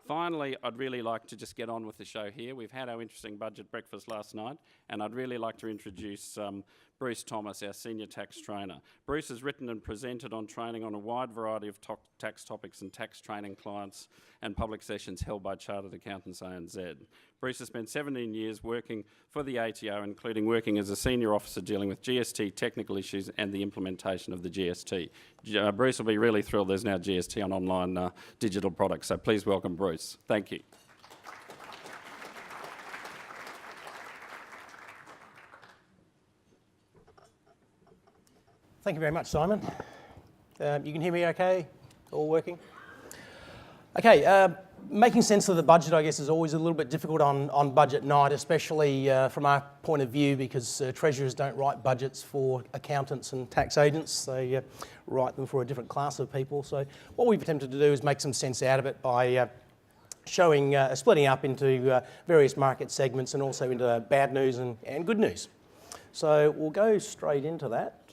Finally, I'd really like to just get on with the show here. We've had our interesting budget breakfast last night, and I'd really like to introduce Bruce Thomas, our senior tax trainer. Bruce has written and presented on training on a wide variety of tax topics and tax training clients and public sessions held by Chartered Accountants ANZ. Bruce has spent 17 years working for the ATO, including working as a senior officer dealing with GST technical issues and the implementation of the GST. Bruce will be really thrilled there's now GST on online digital products, so please welcome Bruce. Thank you. Thank you very much, Simon. You can hear me okay? All working? Okay, making sense of the budget, I guess, is always a little bit difficult on budget night, especially from our point of view, because treasurers don't write budgets for accountants and tax agents. They write them for a different class of people. So what we've attempted to do is make some sense out of it by showing, splitting up into various market segments and also into bad news and good news. So we'll go straight into that.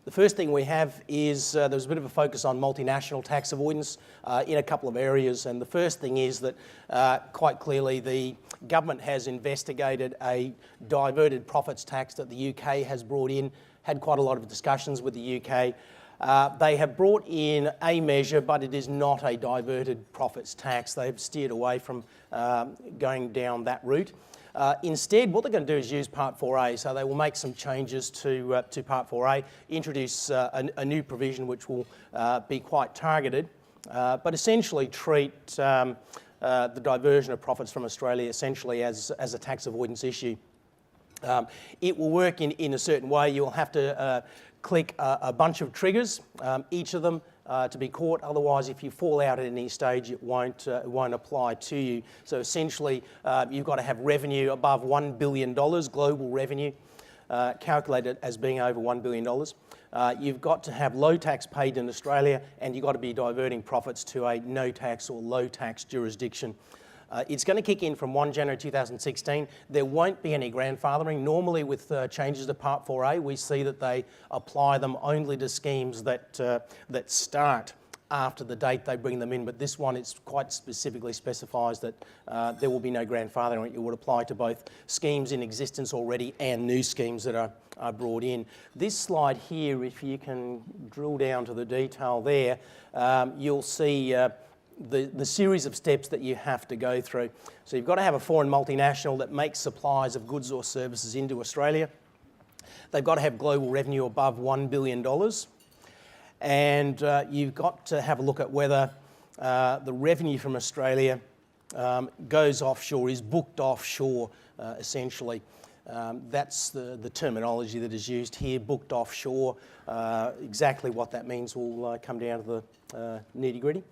The first thing we have is there's a bit of a focus on multinational tax avoidance in a couple of areas, and the first thing is that quite clearly the government has investigated a diverted profits tax that the UK has brought in, had quite a lot of discussions with the UK. They have brought in a measure, but it is not a diverted profits tax. They've steered away from going down that route. Instead, what they're going to do is use Part 4A, so they will make some changes to Part 4A, introduce a new provision which will be quite targeted, but essentially treat the diversion of profits from Australia essentially as a tax avoidance issue. It will work in a certain way. You'll have to click a bunch of triggers, each of them to be caught. Otherwise, if you fall out at any stage, it won't apply to you. So essentially, you've got to have revenue above $1 billion, global revenue, calculated as being over $1 billion. You've got to have low tax paid in Australia, and you've got to be diverting profits to a no tax or low tax jurisdiction. It's going to kick in from 1 January 2016. There won't be any grandfathering. Normally with changes to Part 4A, we see that they apply them only to schemes that start after the date they bring them in, but this one it's quite specifically specifies that there will be no grandfathering. It would apply to both schemes in existence already and new schemes that are brought in. This slide here, if you can drill down to the detail there, you'll see the series of steps that you have to go through. So you've got to have a foreign multinational that makes supplies of goods or services into Australia. They've got to have global revenue above $1 billion. And you've got to have a look at whether the revenue from Australia goes offshore, is booked offshore, essentially. That's the terminology that is used here, booked offshore. Exactly what that means will come down to the nitty-gritty.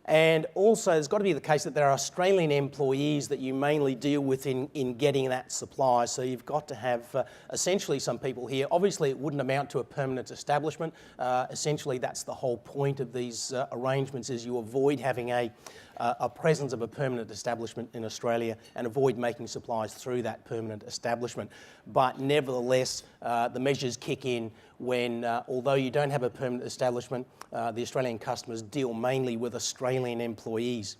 And also, there's got to be the case that there are Australian employees that you mainly deal with in getting that supply. So you've got to have essentially some people here. Obviously, it wouldn't amount to a permanent establishment. Essentially, that's the whole point of these arrangements, is you avoid having a presence of a permanent establishment in Australia and avoid making supplies through that permanent establishment. But nevertheless, the measures kick in when, although you don't have a permanent establishment, the Australian customers deal mainly with Australian employees.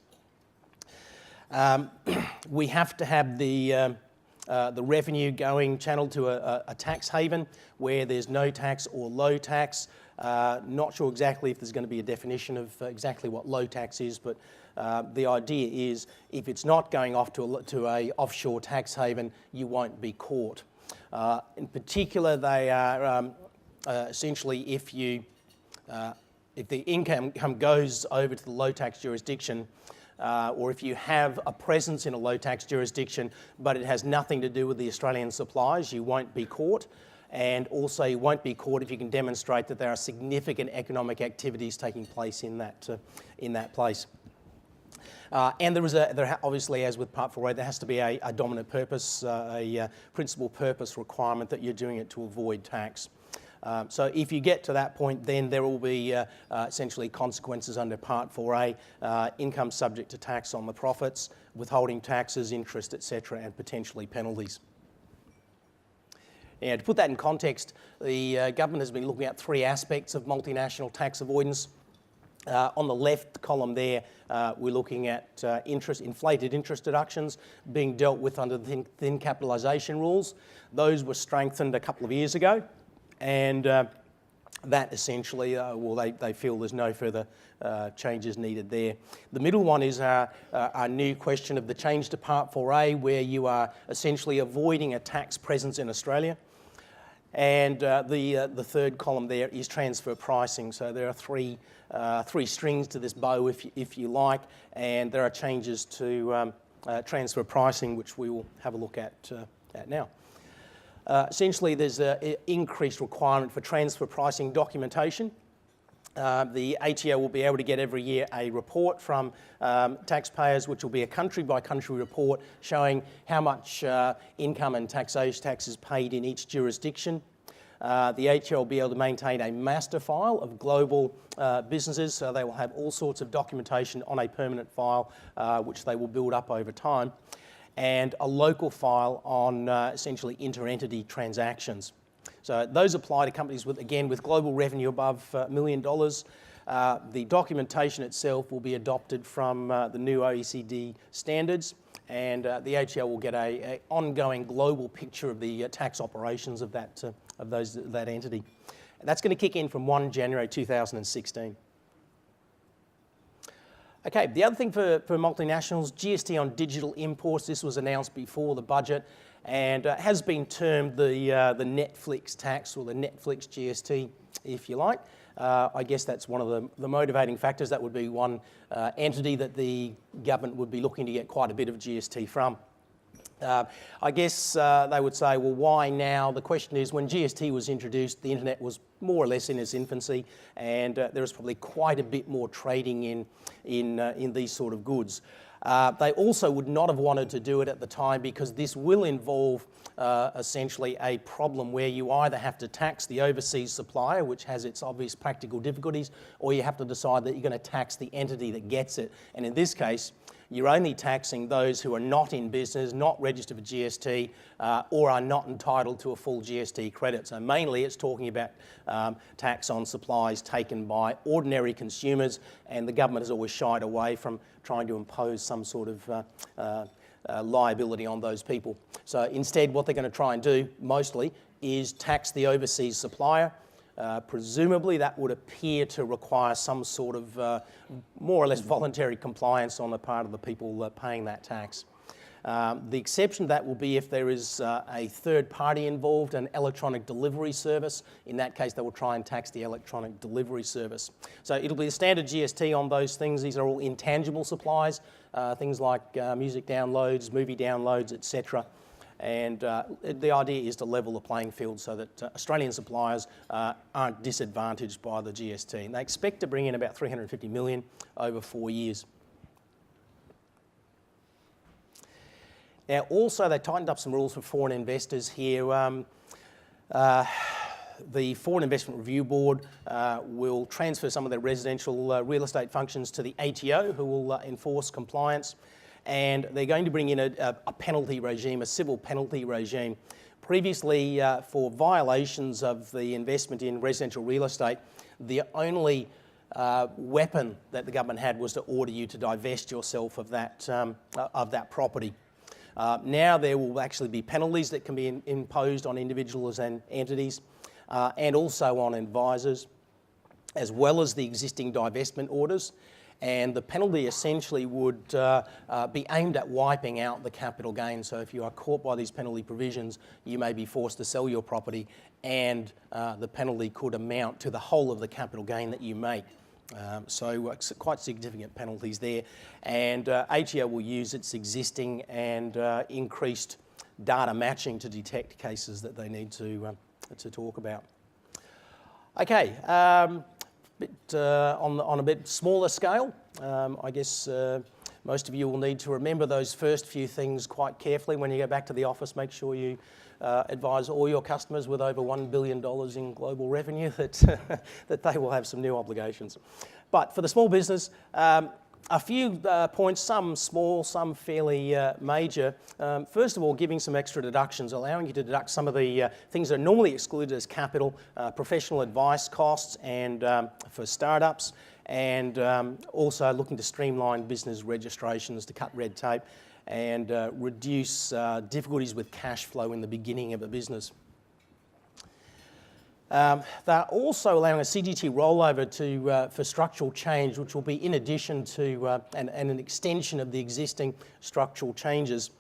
We have to have the revenue going channeled to a tax haven where there's no tax or low tax. Not sure exactly if there's going to be a definition of exactly what low tax is, but the idea is if it's not going off to a offshore tax haven, you won't be caught. In particular, they are essentially if the income goes over to the low tax jurisdiction, or if you have a presence in a low tax jurisdiction, but it has nothing to do with the Australian supplies, you won't be caught. And also you won't be caught if you can demonstrate that there are significant economic activities taking place in that place. And obviously, as with Part 4A, there has to be a dominant purpose, a principal purpose requirement that you're doing it to avoid tax. So if you get to that point, then there will be essentially consequences under Part 4A, income subject to tax on the profits, withholding taxes, interest, etc., and potentially penalties. Now, to put that in context, the government has been looking at three aspects of multinational tax avoidance. On the left column there, we're looking at inflated interest deductions being dealt with under the thin capitalisation rules. Those were strengthened a couple of years ago, and that essentially, they feel there's no further changes needed there. The middle one is our new question of the change to Part 4A, where you are essentially avoiding a tax presence in Australia. And the third column there is transfer pricing. So there are three strings to this bow, if you like, and there are changes to transfer pricing, which we will have a look at now. Essentially, there's an increased requirement for transfer pricing documentation. The ATO will be able to get every year a report from taxpayers, which will be a country-by-country report showing how much income and tax is paid in each jurisdiction. The ATO will be able to maintain a master file of global businesses, so they will have all sorts of documentation on a permanent file, which they will build up over time, and a local file on essentially inter-entity transactions. So those apply to companies with global revenue above $1 million. The documentation itself will be adopted from the new OECD standards, and the ATO will get an ongoing global picture of the tax operations of that entity. And that's going to kick in from 1 January 2016. Okay, the other thing for multinationals, GST on digital imports. This was announced before the budget and has been termed the Netflix tax, or the Netflix GST, if you like. I guess that's one of the motivating factors. That would be one entity that the government would be looking to get quite a bit of GST from. I guess they would say, well, why now? The question is, when GST was introduced, the internet was more or less in its infancy, and there was probably quite a bit more trading in these sort of goods. They also would not have wanted to do it at the time, because this will involve essentially a problem where you either have to tax the overseas supplier, which has its obvious practical difficulties, or you have to decide that you're going to tax the entity that gets it. And in this case, you're only taxing those who are not in business, not registered for GST, or are not entitled to a full GST credit. So mainly it's talking about tax on supplies taken by ordinary consumers, and the government has always shied away from trying to impose some sort of liability on those people. So instead, what they're going to try and do, mostly, is tax the overseas supplier. Presumably that would appear to require some sort of more or less voluntary compliance on the part of the people paying that tax. The exception to that will be if there is a third party involved, an electronic delivery service. In that case, they will try and tax the electronic delivery service. So it'll be a standard GST on those things. These are all intangible supplies, things like music downloads, movie downloads, etc. And the idea is to level the playing field so that Australian suppliers aren't disadvantaged by the GST. And they expect to bring in about $350 million over 4 years. Now, also, they tightened up some rules for foreign investors here. The Foreign Investment Review Board will transfer some of their residential real estate functions to the ATO, who will enforce compliance. And they're going to bring in a penalty regime, a civil penalty regime. Previously, for violations of the investment in residential real estate, the only weapon that the government had was to order you to divest yourself of that property. Now there will actually be penalties that can be imposed on individuals and entities, and also on advisors, as well as the existing divestment orders. And the penalty essentially would be aimed at wiping out the capital gain. So if you are caught by these penalty provisions, you may be forced to sell your property, and the penalty could amount to the whole of the capital gain that you make. So quite significant penalties there. And ATO will use its existing and increased data matching to detect cases that they need to talk about. Okay. On a bit smaller scale, I guess most of you will need to remember those first few things quite carefully when you go back to the office. Make sure you advise all your customers with over $1 billion in global revenue that, that they will have some new obligations. But for the small business, a few points, some small, some fairly major. First of all, giving some extra deductions, allowing you to deduct some of the things that are normally excluded as capital, professional advice costs and for startups, and also looking to streamline business registrations to cut red tape and reduce difficulties with cash flow in the beginning of a business. They're also allowing a CGT rollover for structural change, which will be in addition to and an extension of the existing structural changes.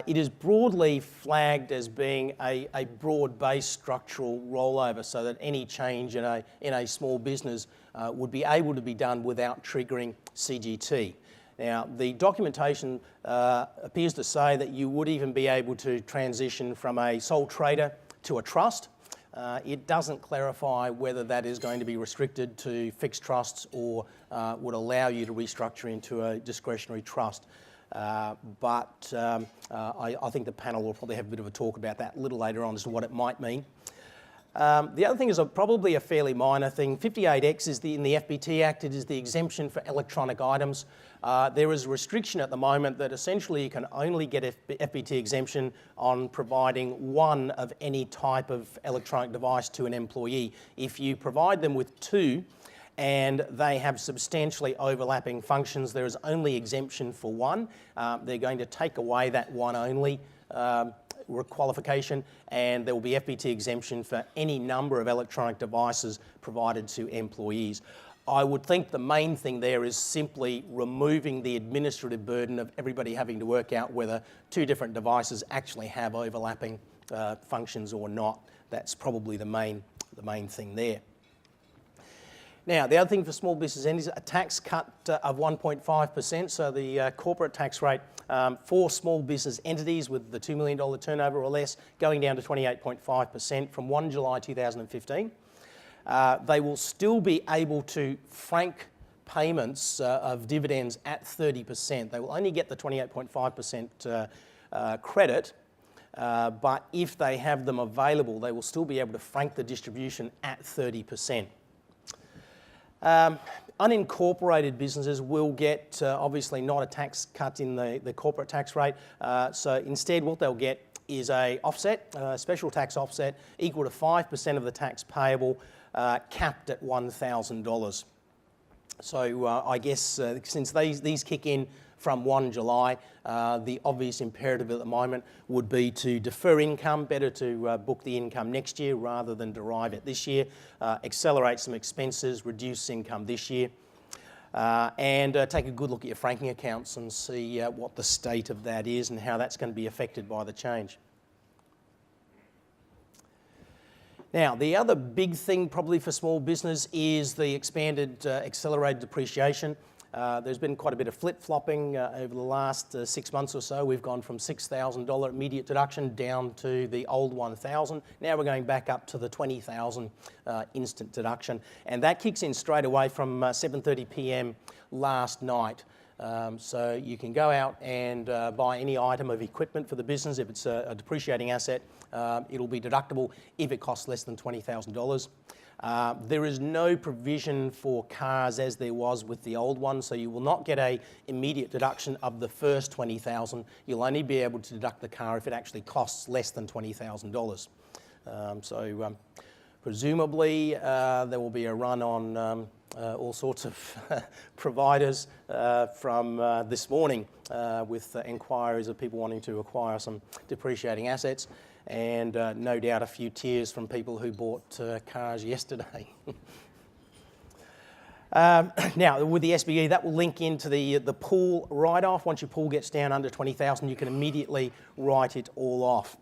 It is broadly flagged as being a broad-based structural rollover, so that any change in a small business would be able to be done without triggering CGT. Now, the documentation appears to say that you would even be able to transition from a sole trader to a trust. It doesn't clarify whether that is going to be restricted to fixed trusts or would allow you to restructure into a discretionary trust. But I think the panel will probably have a bit of a talk about that a little later on as to what it might mean. The other thing is probably a fairly minor thing. 58X is in the FBT Act, it is the exemption for electronic items. There is a restriction at the moment that essentially you can only get FBT exemption on providing one of any type of electronic device to an employee. If you provide them with two and they have substantially overlapping functions, there is only exemption for one. They're going to take away that one only qualification, and there will be FBT exemption for any number of electronic devices provided to employees. I would think the main thing there is simply removing the administrative burden of everybody having to work out whether two different devices actually have overlapping functions or not. That's probably the main thing there. Now, the other thing for small business entities, a tax cut of 1.5%, so the corporate tax rate for small business entities with the $2 million turnover or less going down to 28.5% from 1 July 2015. They will still be able to frank payments of dividends at 30%. They will only get the 28.5% credit, but if they have them available, they will still be able to frank the distribution at 30%. Unincorporated businesses will get, obviously, not a tax cut in the corporate tax rate. So instead, what they'll get is a offset, special tax offset, equal to 5% of the tax payable, capped at $1,000. So I guess since these kick in from 1 July, the obvious imperative at the moment would be to defer income, better to book the income next year rather than derive it this year, accelerate some expenses, reduce income this year, and take a good look at your franking accounts and see what the state of that is and how that's going to be affected by the change. Now, the other big thing probably for small business is the expanded accelerated depreciation. There's been quite a bit of flip-flopping over the last 6 months or so. We've gone from $6,000 immediate deduction down to the old $1,000. Now we're going back up to the $20,000 instant deduction. And that kicks in straight away from 7:30 p.m. last night. So you can go out and buy any item of equipment for the business. If it's a depreciating asset, it'll be deductible if it costs less than $20,000. There is no provision for cars as there was with the old one, so you will not get an immediate deduction of the first $20,000. You'll only be able to deduct the car if it actually costs less than $20,000. So presumably there will be a run on all sorts of providers from this morning with inquiries of people wanting to acquire some depreciating assets, and no doubt a few tears from people who bought cars yesterday. Now, with the SBE, that will link into the pool write-off. Once your pool gets down under $20,000, you can immediately write it all off.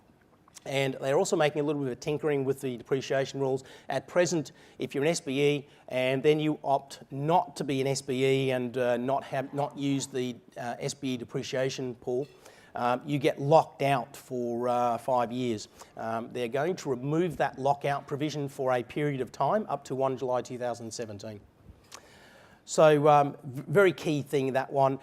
And they're also making a little bit of tinkering with the depreciation rules. At present, if you're an SBE and then you opt not to be an SBE and not use the SBE depreciation pool, you get locked out for 5 years. They're going to remove that lockout provision for a period of time up to 1 July 2017. So very key thing, that one.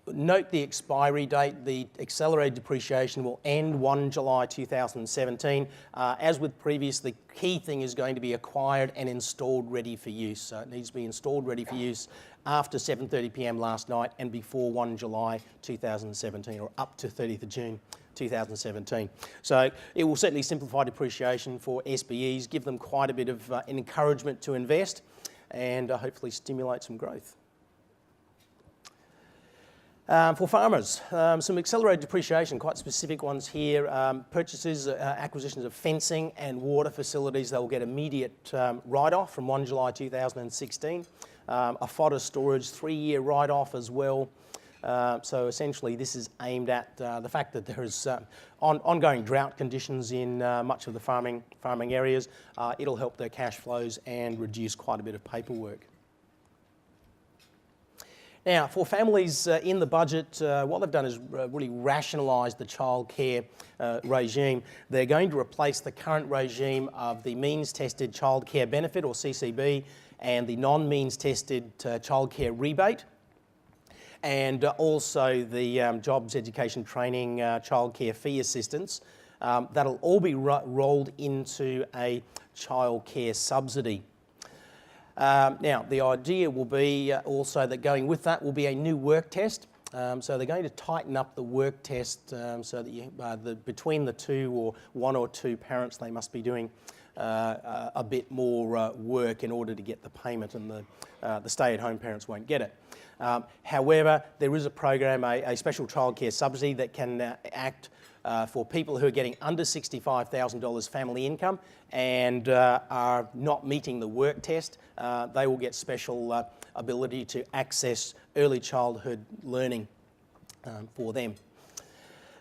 Note the expiry date. The accelerated depreciation will end 1 July 2017. As with previous, the key thing is going to be acquired and installed ready for use. So it needs to be installed ready for use after 7:30 p.m. last night and before 1 July 2017, or up to 30th of June 2017. So it will certainly simplify depreciation for SBEs, give them quite a bit of encouragement to invest, and hopefully stimulate some growth. For farmers, some accelerated depreciation, quite specific ones here. Purchases, acquisitions of fencing and water facilities, they'll get immediate write-off from 1 July 2016. A fodder storage 3-year write-off as well. So essentially this is aimed at the fact that there is ongoing drought conditions in much of the farming areas. It'll help their cash flows and reduce quite a bit of paperwork. Now, for families in the budget, what they've done is really rationalise the childcare regime. They're going to replace the current regime of the means-tested childcare benefit, or CCB, and the non-means-tested childcare rebate, and also the Jobs, Education, Training childcare fee assistance. That'll all be rolled into a childcare subsidy. Now, the idea will be also that going with that will be a new work test. So they're going to tighten up the work test so that between the two or one or two parents, they must be doing a bit more work in order to get the payment, and the stay-at-home parents won't get it. However, there is a program, a special childcare subsidy that can act for people who are getting under $65,000 family income and are not meeting the work test. They will get special ability to access early childhood learning for them.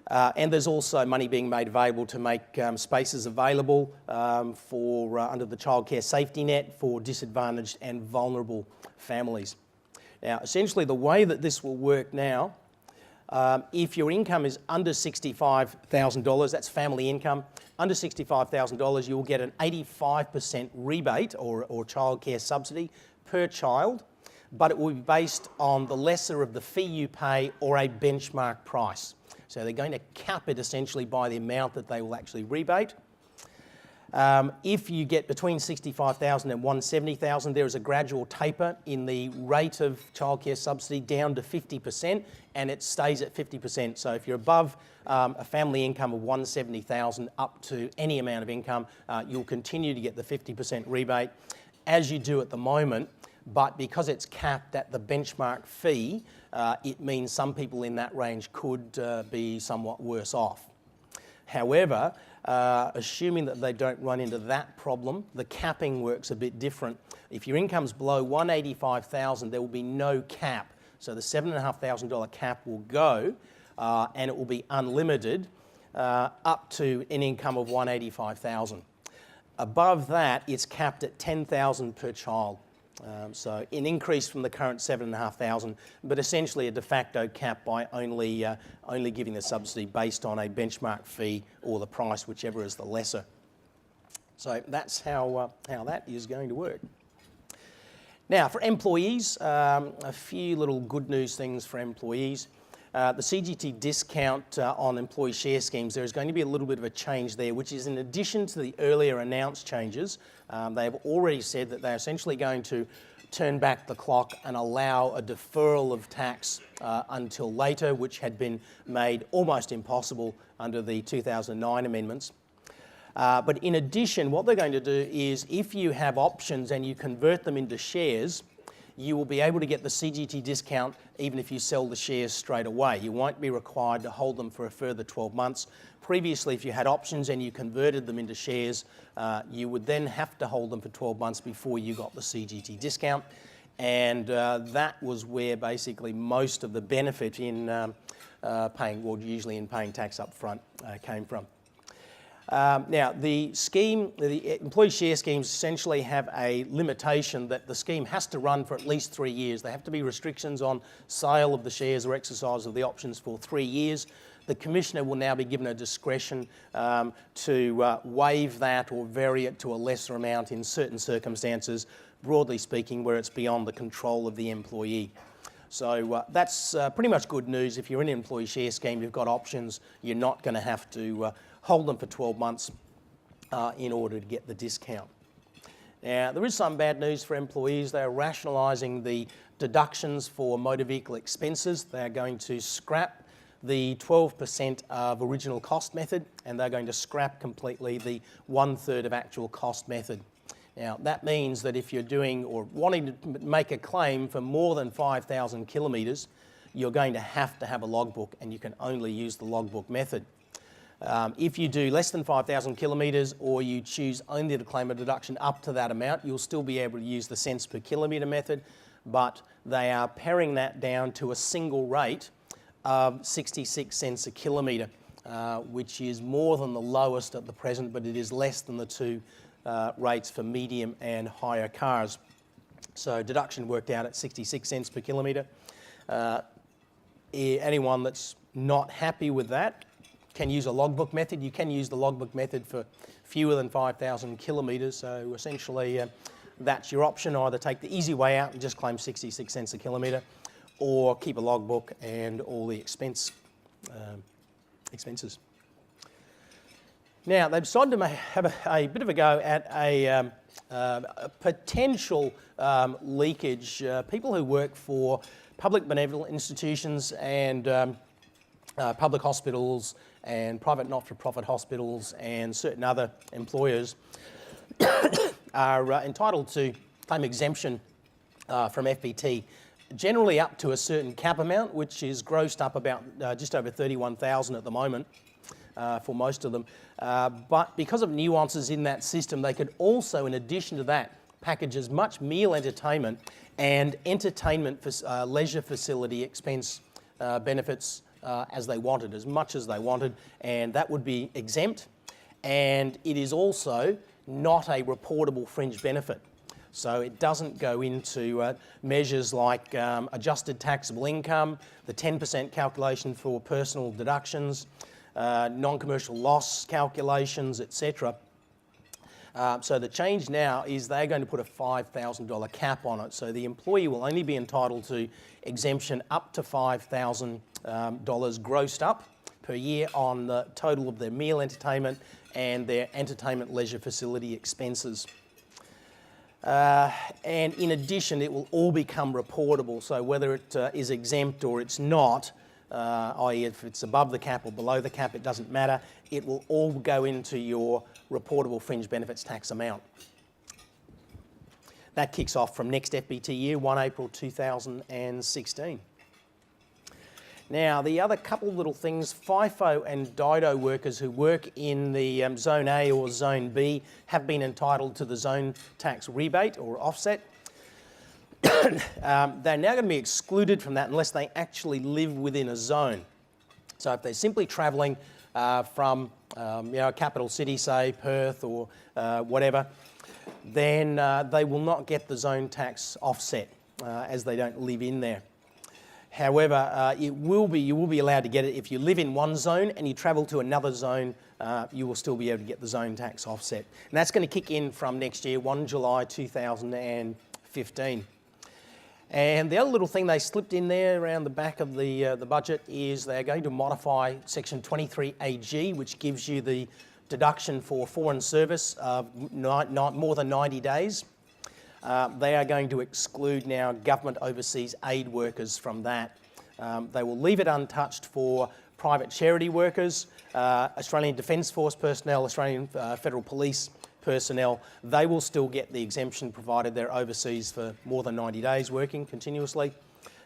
And there's also money being made available to make spaces available for under the childcare safety net for disadvantaged and vulnerable families. Now, essentially the way that this will work now, if your income is under $65,000, that's family income, under $65,000, you'll get an 85% rebate or childcare subsidy per child, but it will be based on the lesser of the fee you pay or a benchmark price. So they're going to cap it essentially by the amount that they will actually rebate. If you get between $65,000 and $170,000, there is a gradual taper in the rate of childcare subsidy down to 50%, and it stays at 50%. So if you're above a family income of $170,000 up to any amount of income, you'll continue to get the 50% rebate as you do at the moment. But because it's capped at the benchmark fee, it means some people in that range could be somewhat worse off. However, assuming that they don't run into that problem, the capping works a bit different. If your income's below $185,000, there will be no cap. So the $7,500 cap will go, and it will be unlimited up to an income of $185,000. Above that, it's capped at $10,000 per child. So an increase from the current $7,500, but essentially a de facto cap by only giving the subsidy based on a benchmark fee or the price, whichever is the lesser. So that's how that is going to work. Now, for employees, a few little good news things for employees. The CGT discount on employee share schemes, there is going to be a little bit of a change there, which is in addition to the earlier announced changes. They have already said that they're essentially going to turn back the clock and allow a deferral of tax until later, which had been made almost impossible under the 2009 amendments. But in addition, what they're going to do is if you have options and you convert them into shares, you will be able to get the CGT discount even if you sell the shares straight away. You won't be required to hold them for a further 12 months. Previously, if you had options and you converted them into shares, you would then have to hold them for 12 months before you got the CGT discount. And that was where basically most of the benefit in usually in paying tax up front came from. Now, the employee share schemes essentially have a limitation that the scheme has to run for at least 3 years. There have to be restrictions on sale of the shares or exercise of the options for 3 years. The Commissioner will now be given a discretion to waive that or vary it to a lesser amount in certain circumstances, broadly speaking, where it's beyond the control of the employee. So that's pretty much good news. If you're in an employee share scheme, you've got options, you're not going to have to hold them for 12 months in order to get the discount. Now, there is some bad news for employees. They are rationalising the deductions for motor vehicle expenses. They are going to scrap the 12% of original cost method, and they're going to scrap completely the 1/3 of actual cost method. Now, that means that if you're doing or wanting to make a claim for more than 5,000 kilometres, you're going to have a logbook, and you can only use the logbook method. If you do less than 5,000 kilometres, or you choose only to claim a deduction up to that amount, you'll still be able to use the cents per kilometre method, but they are paring that down to a single rate of 66 cents a kilometre, which is more than the lowest at the present, but it is less than the two rates for medium and higher cars. So deduction worked out at 66 cents per kilometre. Anyone that's not happy with that can use a logbook method. You can use the logbook method for fewer than 5,000 kilometres. So essentially, that's your option. Either take the easy way out and just claim 66 cents a kilometre, or keep a logbook and all the expenses. Now, they've decided to have a bit of a go at a potential leakage. People who work for public benevolent institutions and public hospitals and private not-for-profit hospitals and certain other employers are entitled to claim exemption from FBT, generally up to a certain cap amount, which is grossed up about just over 31,000 at the moment for most of them. But because of nuances in that system, they could also, in addition to that, package as much meal entertainment and entertainment leisure facility expense benefits as they wanted, as much as they wanted, and that would be exempt. And it is also not a reportable fringe benefit. So it doesn't go into measures like adjusted taxable income, the 10% calculation for personal deductions, non-commercial loss calculations, etc. So the change now is they're going to put a $5,000 cap on it. So the employee will only be entitled to exemption up to $5,000 grossed up per year on the total of their meal entertainment and their entertainment leisure facility expenses. And in addition, it will all become reportable. So whether it is exempt or it's not, i.e. if it's above the cap or below the cap, it doesn't matter. It will all go into your reportable fringe benefits tax amount. That kicks off from next FBT year, 1 April 2016. Now, the other couple of little things, FIFO and DIDO workers who work in the Zone A or Zone B have been entitled to the zone tax rebate or offset. They're now going to be excluded from that unless they actually live within a zone. So if they're simply travelling from a capital city, say Perth or whatever, then they will not get the zone tax offset as they don't live in there. However, you will be allowed to get it if you live in one zone and you travel to another zone. You will still be able to get the zone tax offset, and that's going to kick in from next year, 1 July 2015. And the other little thing they slipped in there around the back of the budget is they're going to modify Section 23AG, which gives you the deduction for foreign service of more than 90 days. They are going to exclude now government overseas aid workers from that. They will leave it untouched for private charity workers, Australian Defence Force personnel, Australian Federal Police personnel. They will still get the exemption provided they're overseas for more than 90 days working continuously,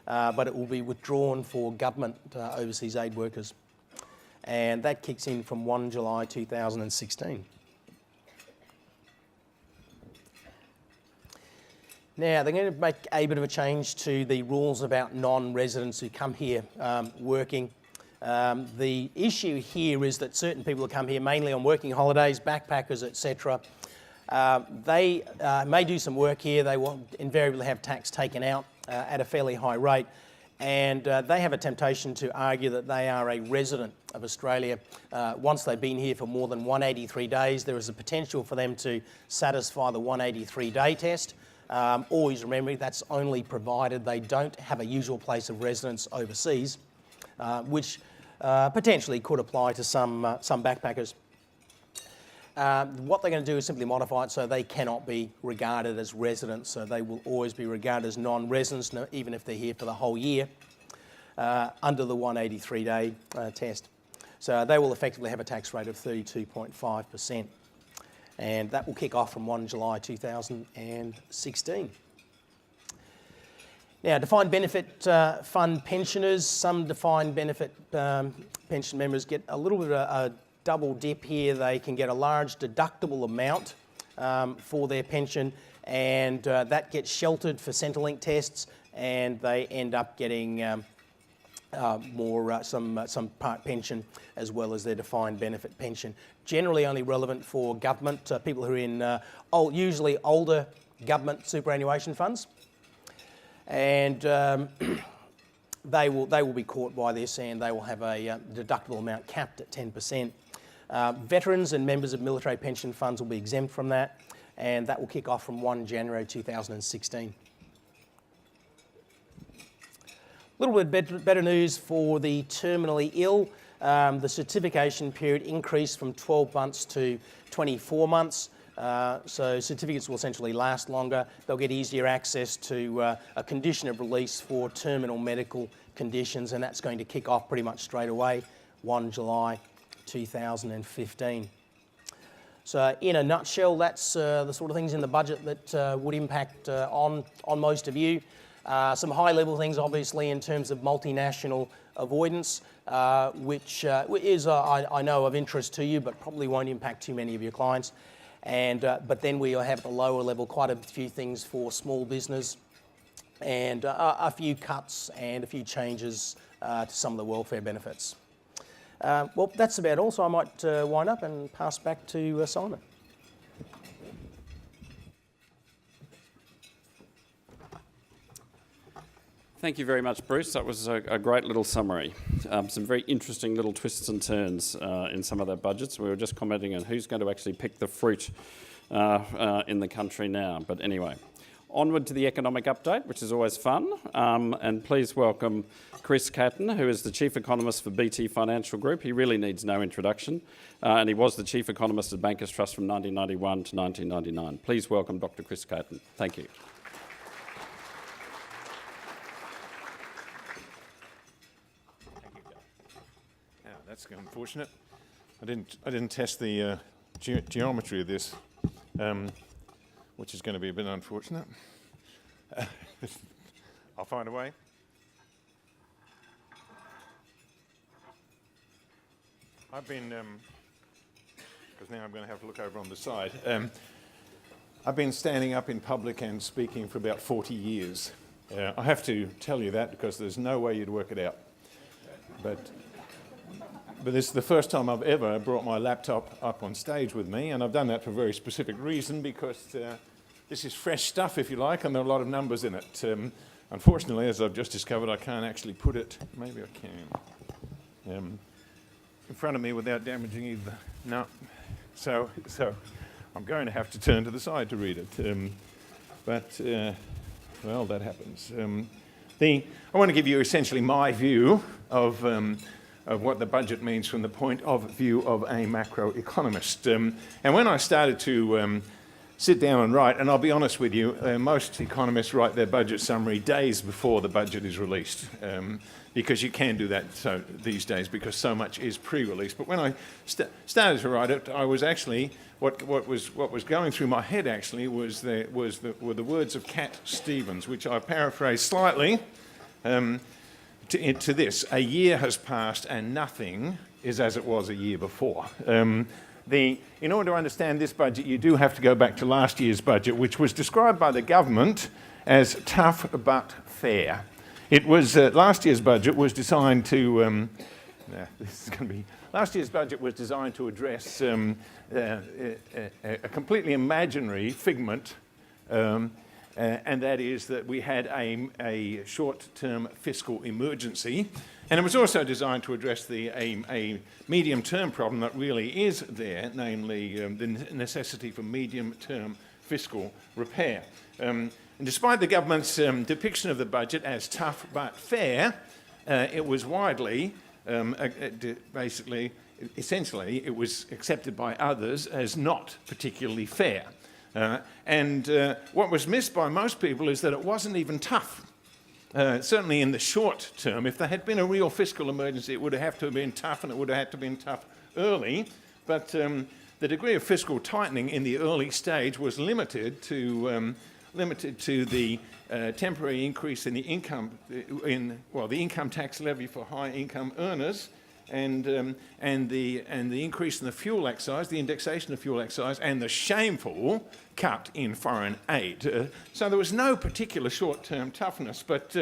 but it will be withdrawn for government overseas aid workers. And that kicks in from 1 July 2016. Now, they're going to make a bit of a change to the rules about non-residents who come here working. The issue here is that certain people who come here mainly on working holidays, backpackers, etc., they may do some work here. They will invariably have tax taken out at a fairly high rate, and they have a temptation to argue that they are a resident of Australia. Once they've been here for more than 183 days, there is a potential for them to satisfy the 183-day test. Always remembering that's only provided they don't have a usual place of residence overseas, which potentially could apply to some backpackers. What they're going to do is simply modify it so they cannot be regarded as residents, so they will always be regarded as non-residents, even if they're here for the whole year, under the 183-day test. So they will effectively have a tax rate of 32.5%. and that will kick off from 1 July 2016. Now, defined benefit fund pensioners, some defined benefit pension members get a little bit of a double dip here. They can get a large deductible amount for their pension, and that gets sheltered for Centrelink tests, and they end up getting some part pension as well as their defined benefit pension. Generally only relevant for government, people who are in usually older government superannuation funds. And they will be caught by this, and they will have a deductible amount capped at 10%. Veterans and members of military pension funds will be exempt from that, and that will kick off from 1 January 2016. A little bit better news for the terminally ill. The certification period increased from 12 months to 24 months. So certificates will essentially last longer. They'll get easier access to a condition of release for terminal medical conditions, and that's going to kick off pretty much straight away, 1 July 2015. So in a nutshell, that's the sort of things in the budget that would impact on most of you. Some high-level things, obviously, in terms of multinational avoidance, which is, I know, of interest to you, but probably won't impact too many of your clients. And but then we'll have at the lower level quite a few things for small business, and a few cuts and a few changes to some of the welfare benefits. Well, that's about all, so I might wind up and pass back to Simon. Thank you very much, Bruce. That was a great little summary. Some very interesting little twists and turns in some of the budgets. We were just commenting on who's going to actually pick the fruit in the country now. But anyway, onward to the economic update, which is always fun. And please welcome Chris Catton, who is the Chief Economist for BT Financial Group. He really needs no introduction. And he was the Chief Economist at Bankers Trust from 1991 to 1999. Please welcome Dr. Chris Catton. Thank you. That's unfortunate. I didn't test the geometry of this, which is going to be a bit unfortunate. I'll find a way. I've been, because now I'm going to have to look over on the side. I've been standing up in public and speaking for about 40 years. I have to tell you that because there's no way you'd work it out. But this is the first time I've ever brought my laptop up on stage with me, and I've done that for a very specific reason, because this is fresh stuff, if you like, and there are a lot of numbers in it. Unfortunately, as I've just discovered, I can't actually put it, maybe I can, in front of me without damaging either. No. So I'm going to have to turn to the side to read it. Well, that happens. I want to give you essentially my view of what the budget means from the point of view of a macroeconomist. And when I started to sit down and write, and I'll be honest with you, most economists write their budget summary days before the budget is released, because you can do that these days because so much is pre-released. But when I started to write it, I was actually, what was going through my head actually were the words of Cat Stevens, which I paraphrase slightly. To this: a year has passed and nothing is as it was a year before. In order to understand this budget, you do have to go back to last year's budget, which was described by the government as tough but fair. It was last year's budget was designed to. Last year's budget was designed to address a completely imaginary figment. And that is that we had a short-term fiscal emergency, and it was also designed to address a medium-term problem that really is there, namely the necessity for medium-term fiscal repair. And despite the government's depiction of the budget as tough but fair, it was widely, essentially, it was accepted by others as not particularly fair. And what was missed by most people is that it wasn't even tough. Certainly in the short term, if there had been a real fiscal emergency, it would have to have been tough, and it would have had to have been tough early. But the degree of fiscal tightening in the early stage was limited to the temporary increase in the income tax levy for high income earners, and the increase in the fuel excise, the indexation of fuel excise, and the shameful cut in foreign aid. So there was no particular short-term toughness, but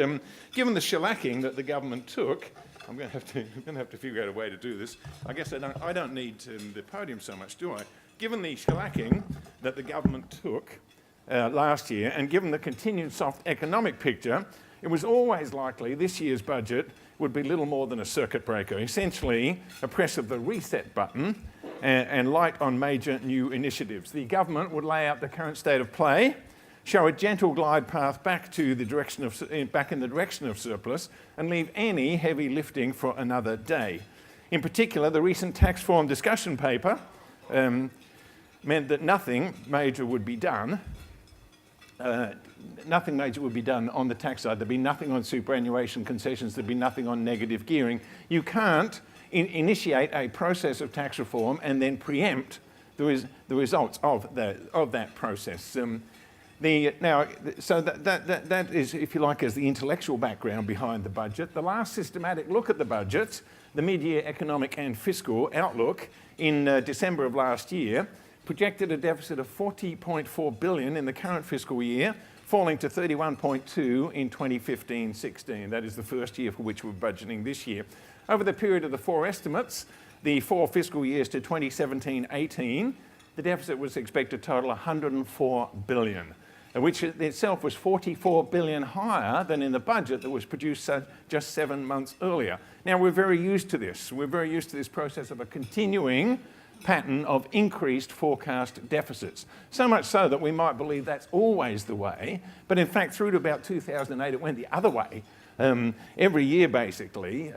given the shellacking that the government took, I'm going to have to figure out a way to do this. I guess I don't need the podium so much, do I? Given the shellacking that the government took last year, and given the continued soft economic picture, it was always likely this year's budget would be little more than a circuit breaker, essentially a press of the reset button and light on major new initiatives. The government would lay out the current state of play, show a gentle glide path back in the direction of surplus, and leave any heavy lifting for another day. In particular, the recent tax reform discussion paper meant that nothing major would be done. Nothing major would be done on the tax side. There'd be nothing on superannuation concessions. There'd be nothing on negative gearing. You can't initiate a process of tax reform and then preempt the results of that process. So that is, if you like, as the intellectual background behind the budget. The last systematic look at the budget, the mid-year economic and fiscal outlook in December of last year, projected a deficit of $40.4 billion in the current fiscal year, falling to 31.2 in 2015-16. That is the first year for which we're budgeting this year. Over the period of the four estimates, the 4 fiscal years to 2017-18, the deficit was expected to total $104 billion, which itself was $44 billion higher than in the budget that was produced just 7 months earlier. Now, we're very used to this. We're very used to this process of a continuing pattern of increased forecast deficits. So much so that we might believe that's always the way, but in fact through to about 2008 it went the other way. Every year basically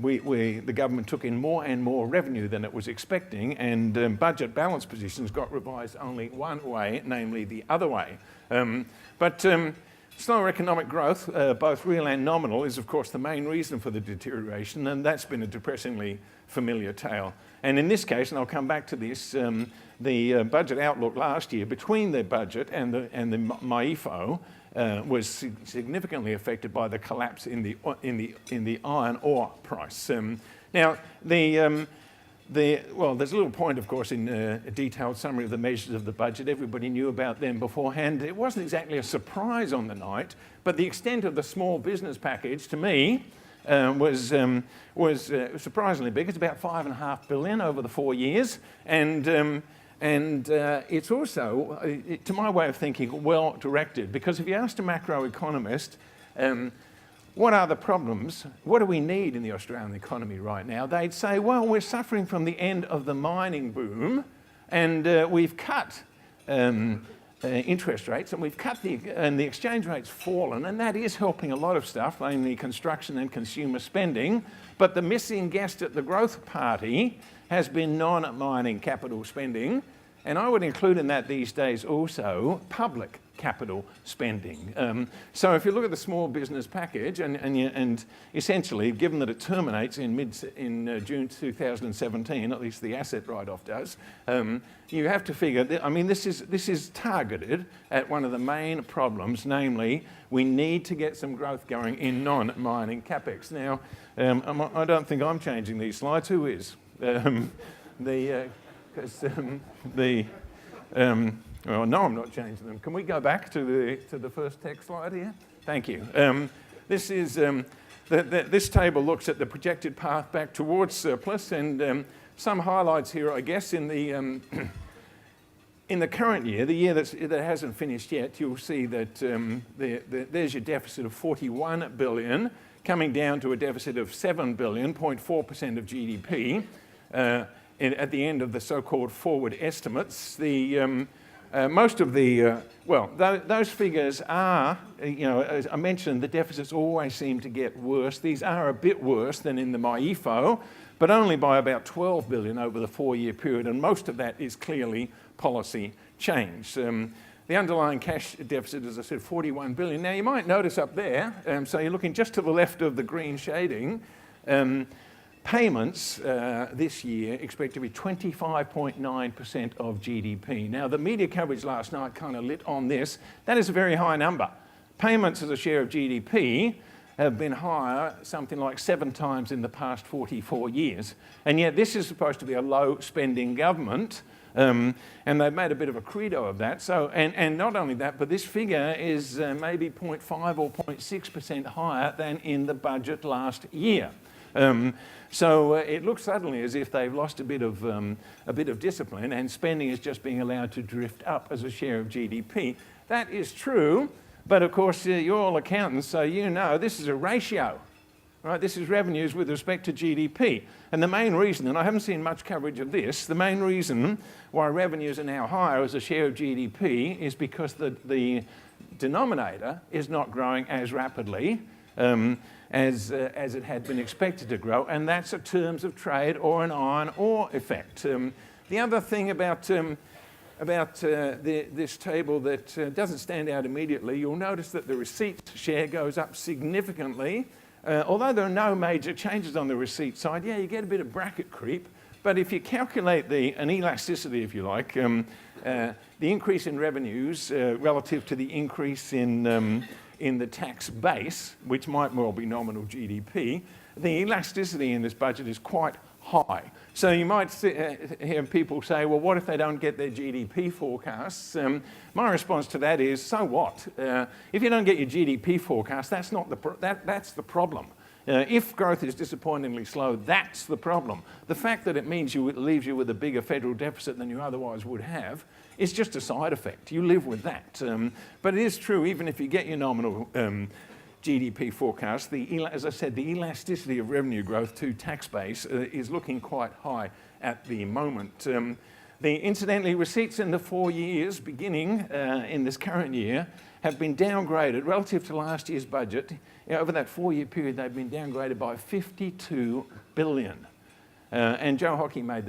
the government took in more and more revenue than it was expecting, and budget balance positions got revised only one way, namely the other way. Slower economic growth, both real and nominal, is of course the main reason for the deterioration, and that's been a depressingly familiar tale. And in this case, and I'll come back to this, the budget outlook last year between the budget and the MIFO was significantly affected by the collapse in the iron ore price. Now, there's a little point, of course, in a detailed summary of the measures of the budget. Everybody knew about them beforehand. It wasn't exactly a surprise on the night, but the extent of the small business package, to me, was surprisingly big. It's about $5.5 billion over the 4 years, and it's also, to my way of thinking, well directed. Because if you asked a macroeconomist, what are the problems? What do we need in the Australian economy right now? They'd say, well, we're suffering from the end of the mining boom, and we've cut interest rates, and we've cut the exchange rate's fallen, and that is helping a lot of stuff, mainly construction and consumer spending. But the missing guest at the growth party has been non-mining capital spending, and I would include in that these days also public capital spending. So if you look at the small business package, and essentially, given that it terminates in June 2017, at least the asset write-off does, you have to figure that, I mean, this is targeted at one of the main problems, namely, we need to get some growth going in non-mining capex. Now, I don't think I'm changing these slides. Who is? Well, no, I'm not changing them. Can we go back to the first text slide here? Thank you. This is this table looks at the projected path back towards surplus, and some highlights here, I guess, in the in the current year, the year that hasn't finished yet. You'll see that there's your deficit of $41 billion, coming down to a deficit of $7 billion, 0.4% of GDP. At the end of the so-called forward estimates, most of the, those figures are, as I mentioned, the deficits always seem to get worse. These are a bit worse than in the MIFO, but only by about $12 billion over the 4-year period, and most of that is clearly policy change. The underlying cash deficit, as I said, $41 billion. Now, you might notice up there, so you're looking just to the left of the green shading, payments this year expect to be 25.9% of GDP. Now, the media coverage last night kind of lit on this. That is a very high number. Payments as a share of GDP have been higher, something like 7 times in the past 44 years. And yet this is supposed to be a low-spending government, and they've made a bit of a credo of that. So, and not only that, but this figure is maybe 0.5 or 0.6% higher than in the budget last year. So it looks suddenly as if they've lost a bit of discipline, and spending is just being allowed to drift up as a share of GDP. That is true. But of course, you're all accountants, so you know this is a ratio, right? This is revenues with respect to GDP. And the main reason, and I haven't seen much coverage of this, the main reason why revenues are now higher as a share of GDP is because the denominator is not growing as rapidly as it had been expected to grow, and that's a terms of trade or an iron ore effect. The other thing about this table that doesn't stand out immediately, you'll notice that the receipts share goes up significantly. Although there are no major changes on the receipt side, yeah, you get a bit of bracket creep. But if you calculate an elasticity, if you like, the increase in revenues relative to the increase in the tax base, which might well be nominal GDP, the elasticity in this budget is quite high. So you might hear people say, well, what if they don't get their GDP forecasts? My response to that is, so what? If you don't get your GDP forecast, that's the problem. If growth is disappointingly slow, that's the problem. The fact that it means leaves you with a bigger federal deficit than you otherwise would have is just a side effect. You live with that. But it is true, even if you get your nominal GDP forecast, as I said, the elasticity of revenue growth to tax base is looking quite high at the moment. Incidentally, receipts in the 4 years beginning in this current year have been downgraded relative to last year's budget. Over that 4-year period, they've been downgraded by 52 billion. And Joe Hockey made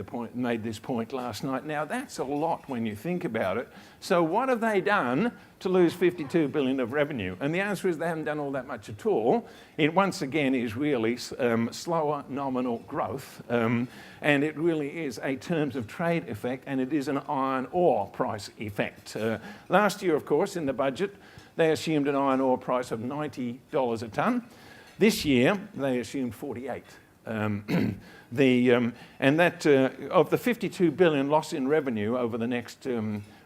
this point last night. Now, that's a lot when you think about it. So what have they done to lose 52 billion of revenue? And the answer is they haven't done all that much at all. It, once again, is really slower nominal growth. And it really is a terms of trade effect, and it is an iron ore price effect. Last year, of course, in the budget, they assumed an iron ore price of $90 a tonne. This year, they assumed 48. And that of the 52 billion loss in revenue over the next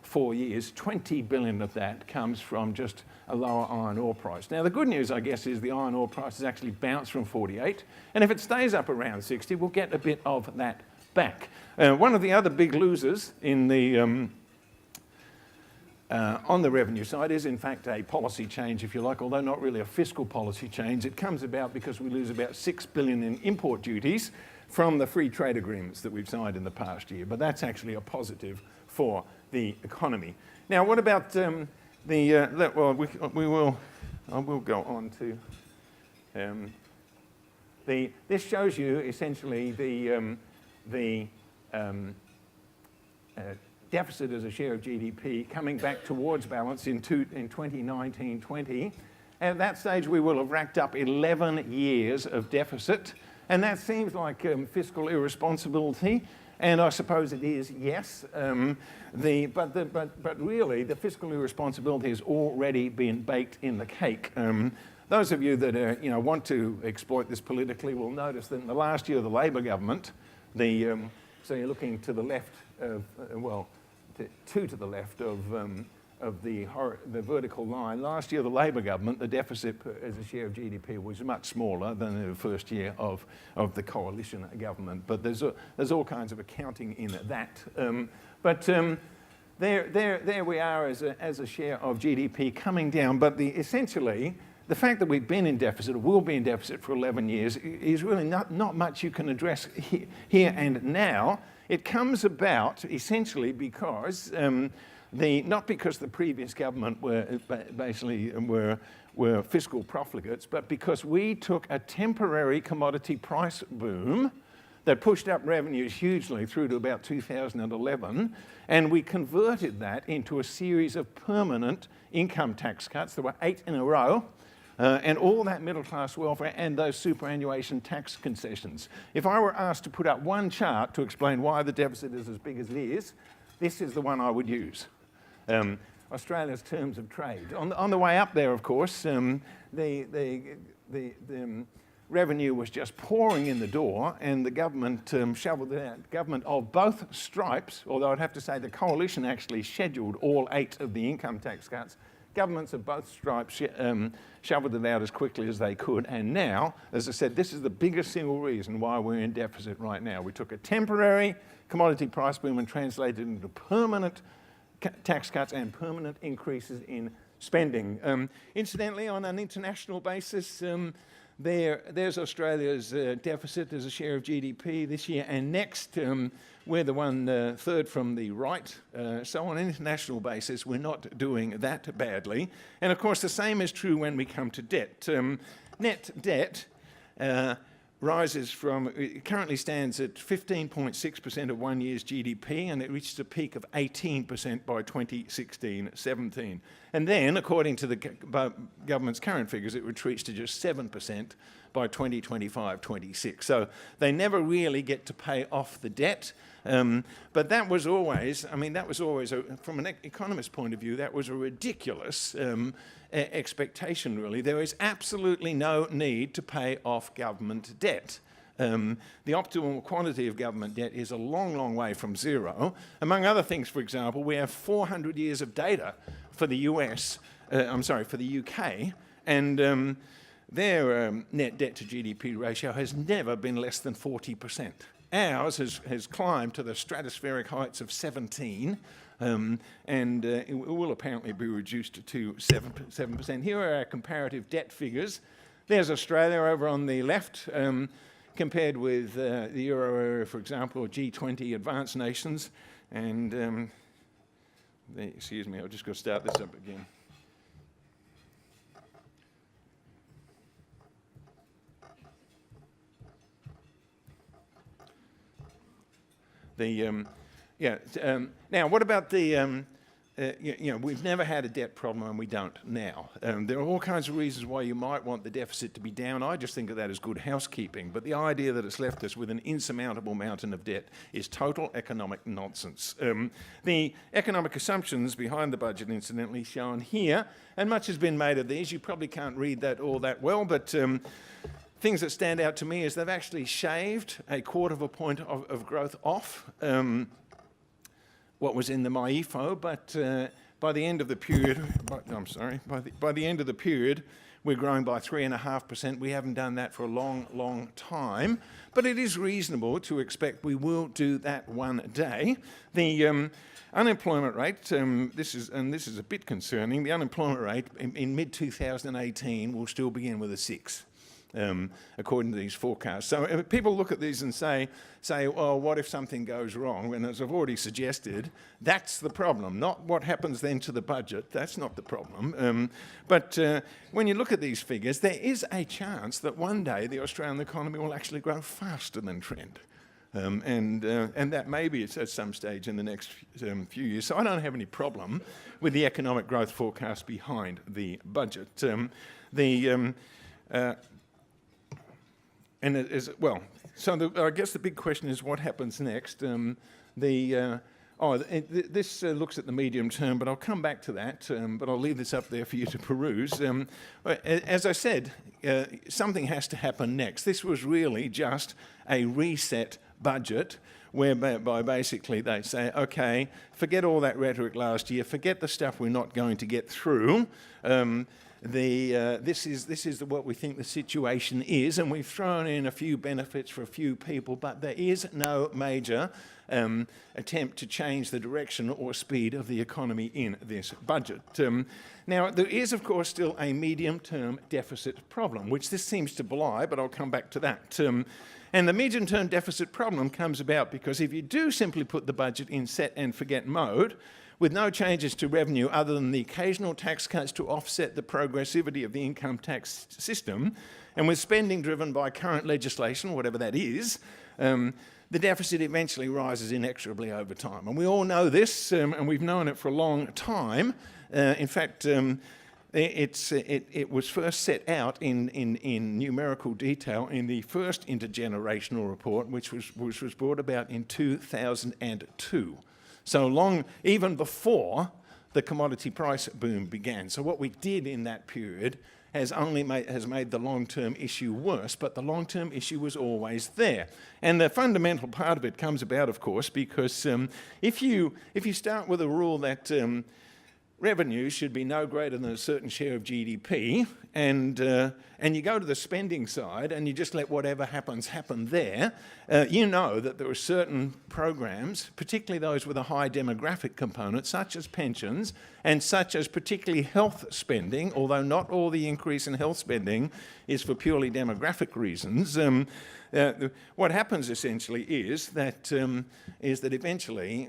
4 years, 20 billion of that comes from just a lower iron ore price. Now, the good news, I guess, is the iron ore price has actually bounced from 48, and if it stays up around 60, we'll get a bit of that back. One of the other big losers in the on the revenue side is, in fact, a policy change, if you like, although not really a fiscal policy change. It comes about because we lose about 6 billion in import duties from the free trade agreements that we've signed in the past year. But that's actually a positive for the economy. Now, what about I will go on to this shows you essentially the deficit as a share of GDP coming back towards balance in 2019-20. At that stage, we will have racked up 11 years of deficit, and that seems like fiscal irresponsibility, and I suppose it is, yes. But really, the fiscal irresponsibility has already been baked in the cake. Those of you that want to exploit this politically will notice that in the last year of the Labor government, so you're looking to the left of, to the left of the vertical line. Last year, the Labor government, the deficit as a share of GDP was much smaller than the first year of the coalition government. But there's all kinds of accounting in that. There we are as a share of GDP coming down. But essentially, the fact that we've been in deficit, or will be in deficit for 11 years, is really not much you can address here and now. It comes about essentially because not because the previous government were fiscal profligates, but because we took a temporary commodity price boom that pushed up revenues hugely through to about 2011, and we converted that into a series of permanent income tax cuts. There were 8 in a row. and all that middle-class welfare and those superannuation tax concessions. If I were asked to put up one chart to explain why the deficit is as big as it is, this is the one I would use. Australia's terms of trade. On the way up there, of course, the revenue was just pouring in the door, and the government shoveled it out. Government of both stripes, although I'd have to say the coalition actually scheduled all 8 of the income tax cuts. Governments of both stripes shoveled it out as quickly as they could, and now, as I said, this is the biggest single reason why we're in deficit right now. We took a temporary commodity price boom and translated it into permanent tax cuts and permanent increases in spending. Incidentally, on an international basis, there's Australia's deficit as a share of GDP this year, and next we're the one third from the right. So on an international basis, we're not doing that badly. And of course, the same is true when we come to debt. Net debt rises from, it currently stands at 15.6% of 1 year's GDP, and it reached a peak of 18% by 2016-17. And then, according to the government's current figures, it retreats to just 7% by 2025-26. So they never really get to pay off the debt. But that was always, from an economist point of view, that was a ridiculous expectation, really. There is absolutely no need to pay off government debt. The optimal quantity of government debt is a long, long way from zero. Among other things, for example, we have 400 years of data for the for the UK, and their net debt to GDP ratio has never been less than 40%. Ours has climbed to the stratospheric heights of 17, and it will apparently be reduced to 7%. Here are our comparative debt figures. There's Australia over on the left, compared with the Euro area, for example, or G20 advanced nations. And, excuse me, I've just got to start this up again. Now, what about the, we've never had a debt problem and we don't now. There are all kinds of reasons why you might want the deficit to be down. I just think of that as good housekeeping. But the idea that it's left us with an insurmountable mountain of debt is total economic nonsense. The economic assumptions behind the budget, incidentally, shown here, and much has been made of these. You probably can't read that all that well, but things that stand out to me is they've actually shaved 1/4 point of growth off what was in the FIFO, but by the end of the period, by the end of the period, we're growing by 3.5%. We haven't done that for a long, long time, but it is reasonable to expect we will do that one day. The unemployment rate, this is a bit concerning. The unemployment rate in mid-2018 will still begin with a 6. According to these forecasts. So people look at these and say, well, what if something goes wrong? And as I've already suggested, that's the problem, not what happens then to the budget. That's not the problem. But when you look at these figures, there is a chance that one day the Australian economy will actually grow faster than trend. And that maybe it's at some stage in the next few years. So I don't have any problem with the economic growth forecast behind the budget. And it is, well, so I guess the big question is what happens next. This looks at the medium term, but I'll come back to that, but I'll leave this up there for you to peruse. As I said, something has to happen next. This was really just a reset budget whereby basically they say, okay, forget all that rhetoric last year, forget the stuff we're not going to get through. This is what we think the situation is, and we've thrown in a few benefits for a few people, but there is no major attempt to change the direction or speed of the economy in this budget. Now, there is, of course, still a medium-term deficit problem, which this seems to belie, but I'll come back to that. And the medium-term deficit problem comes about because if you do simply put the budget in set and forget mode, with no changes to revenue other than the occasional tax cuts to offset the progressivity of the income tax system, and with spending driven by current legislation, whatever that is, the deficit eventually rises inexorably over time. And we all know this, and we've known it for a long time. In fact, it was first set out in numerical detail in the first intergenerational report, which was brought about in 2002. So long, even before the commodity price boom began. So what we did in that period has made the long-term issue worse, but the long-term issue was always there. And the fundamental part of it comes about, of course, because if you start with a rule that revenue should be no greater than a certain share of GDP, and you go to the spending side and you just let whatever happen there, you know that there are certain programs, particularly those with a high demographic component, such as pensions and such as particularly health spending, although not all the increase in health spending is for purely demographic reasons. What happens essentially is that eventually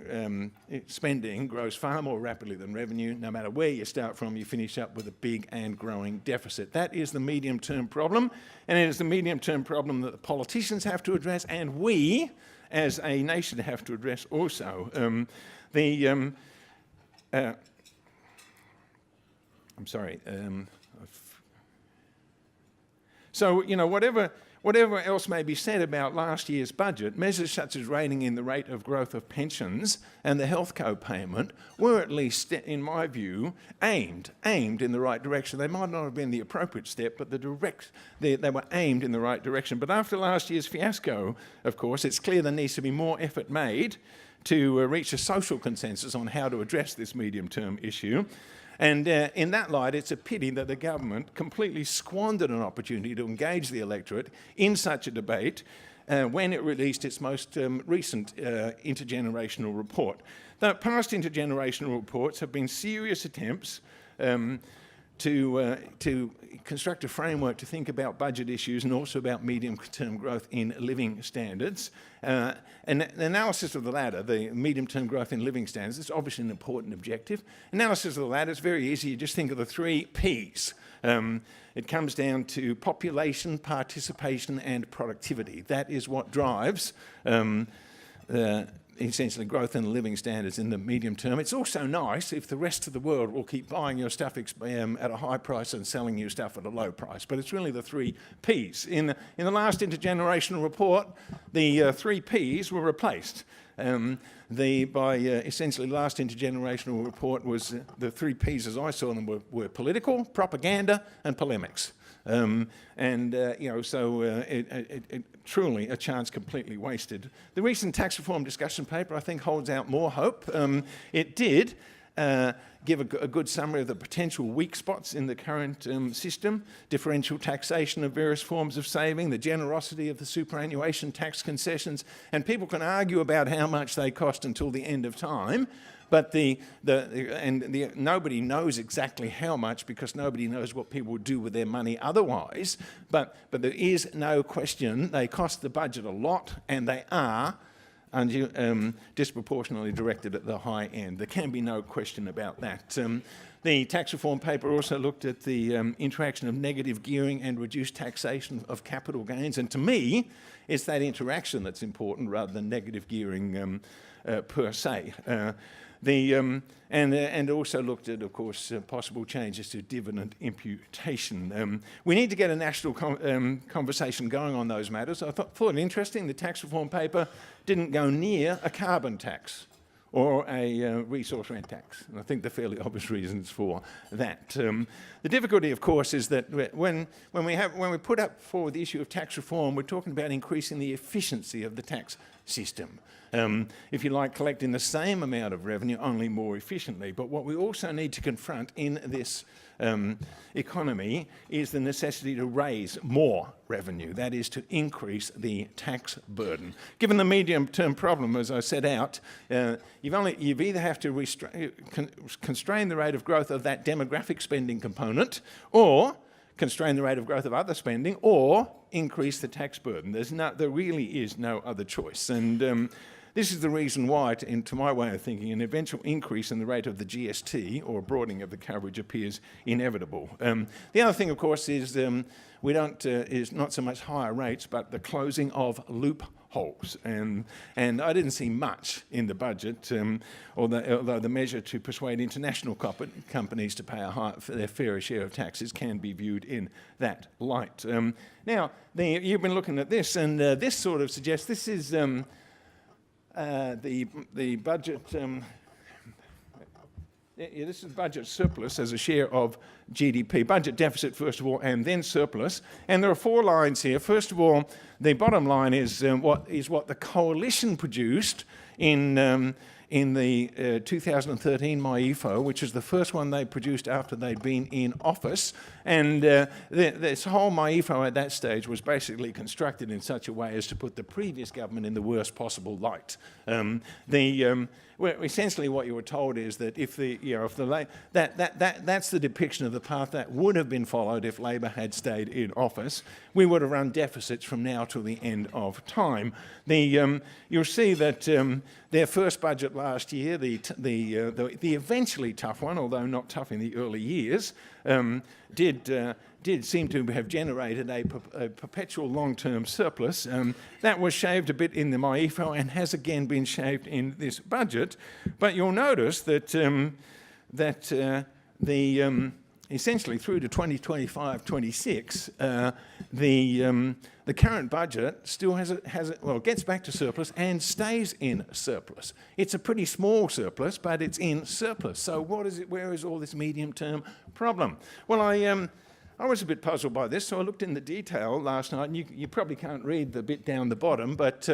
spending grows far more rapidly than revenue. No matter where you start from, you finish up with a big and growing deficit. That is the medium-term problem, and it is the medium-term problem that the politicians have to address, and we, as a nation, have to address also. I'm sorry. So, you know, whatever else may be said about last year's budget, measures such as reining in the rate of growth of pensions and the health co-payment were at least, in my view, aimed in the right direction. They might not have been the appropriate step, but they were aimed in the right direction. But after last year's fiasco, of course, it's clear there needs to be more effort made to reach a social consensus on how to address this medium-term issue. And in that light, it's a pity that the government completely squandered an opportunity to engage the electorate in such a debate when it released its most recent intergenerational report. The past intergenerational reports have been serious attempts to construct a framework to think about budget issues and also about medium-term growth in living standards. And the analysis of the latter, the medium-term growth in living standards, is obviously an important objective. Analysis of the latter is very easy. You just think of the 3 Ps. It comes down to population, participation, and productivity. That is what drives essentially growth in living standards in the medium term. It's also nice if the rest of the world will keep buying your stuff at a high price and selling you stuff at a low price. But it's really the 3 Ps. In the last intergenerational report, the 3 Ps were replaced. Essentially last intergenerational report was the 3 Ps as I saw them were political, propaganda, and polemics. Truly a chance completely wasted. The recent tax reform discussion paper, I think, holds out more hope. It did give a good summary of the potential weak spots in the current system, differential taxation of various forms of saving, the generosity of the superannuation tax concessions, and people can argue about how much they cost until the end of time. But nobody knows exactly how much because nobody knows what people would do with their money otherwise. But there is no question they cost the budget a lot, and they are disproportionately directed at the high end. There can be no question about that. The tax reform paper also looked at the interaction of negative gearing and reduced taxation of capital gains. And to me, it's that interaction that's important rather than negative gearing per se. And also looked at, of course, possible changes to dividend imputation. We need to get a national conversation going on those matters. I thought it interesting, the tax reform paper didn't go near a carbon tax or a resource rent tax. And I think there are fairly obvious reasons for that. The difficulty, of course, is that when we put up forward the issue of tax reform, we're talking about increasing the efficiency of the tax system. If you like, collecting the same amount of revenue, only more efficiently. But what we also need to confront in this economy is the necessity to raise more revenue, that is, to increase the tax burden. Given the medium-term problem, as I set out, you've either have to constrain the rate of growth of that demographic spending component, or constrain the rate of growth of other spending, or increase the tax burden. There really is no other choice. And this is the reason why, to my way of thinking, an eventual increase in the rate of the GST, or broadening of the coverage, appears inevitable. The other thing, of course, is is not so much higher rates, but the closing of loopholes. loopholes. And I didn't see much in the budget, although the measure to persuade international companies to pay their fair share of taxes can be viewed in that light. Now, you've been looking at this, and this sort of suggests this is the budget. This is budget surplus as a share of GDP. Budget deficit, first of all, and then surplus. And there are 4 lines here. First of all, the bottom line is what the coalition produced in the 2013 MyFIFO, which is the first one they produced after they'd been in office. And this whole MyFIFO at that stage was basically constructed in such a way as to put the previous government in the worst possible light. Well, essentially, what you were told is that that's the depiction of the path that would have been followed if Labor had stayed in office. We would have run deficits from now till the end of time. You'll see that their first budget last year, the eventually tough one, although not tough in the early years, did seem to have generated a perpetual long-term surplus. That was shaved a bit in the MyFIFO and has again been shaved in this budget. But you'll notice that essentially through to 2025-26, the current budget still gets back to surplus and stays in surplus. It's a pretty small surplus, but it's in surplus. So where is all this medium-term problem? Well, I was a bit puzzled by this, so I looked in the detail last night, and you probably can't read the bit down the bottom, but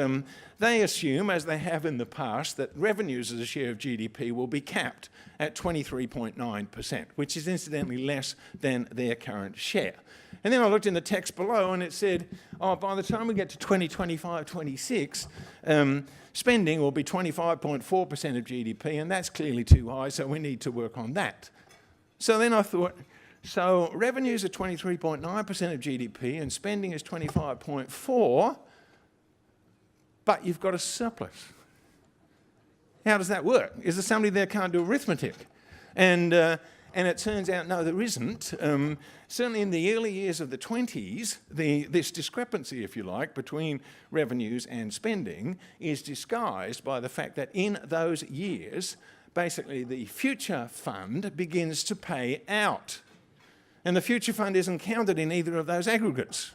they assume, as they have in the past, that revenues as a share of GDP will be capped at 23.9%, which is incidentally less than their current share. And then I looked in the text below, and it said, by the time we get to 2025-26, spending will be 25.4% of GDP, and that's clearly too high, so we need to work on that. So then I thought, so revenues are 23.9% of GDP and spending is 25.4%, but you've got a surplus. How does that work? Is there somebody there can't do arithmetic? And it turns out, no, there isn't. Certainly in the early years of the 20s, this discrepancy, if you like, between revenues and spending is disguised by the fact that in those years, basically the future fund begins to pay out. And the future fund isn't counted in either of those aggregates.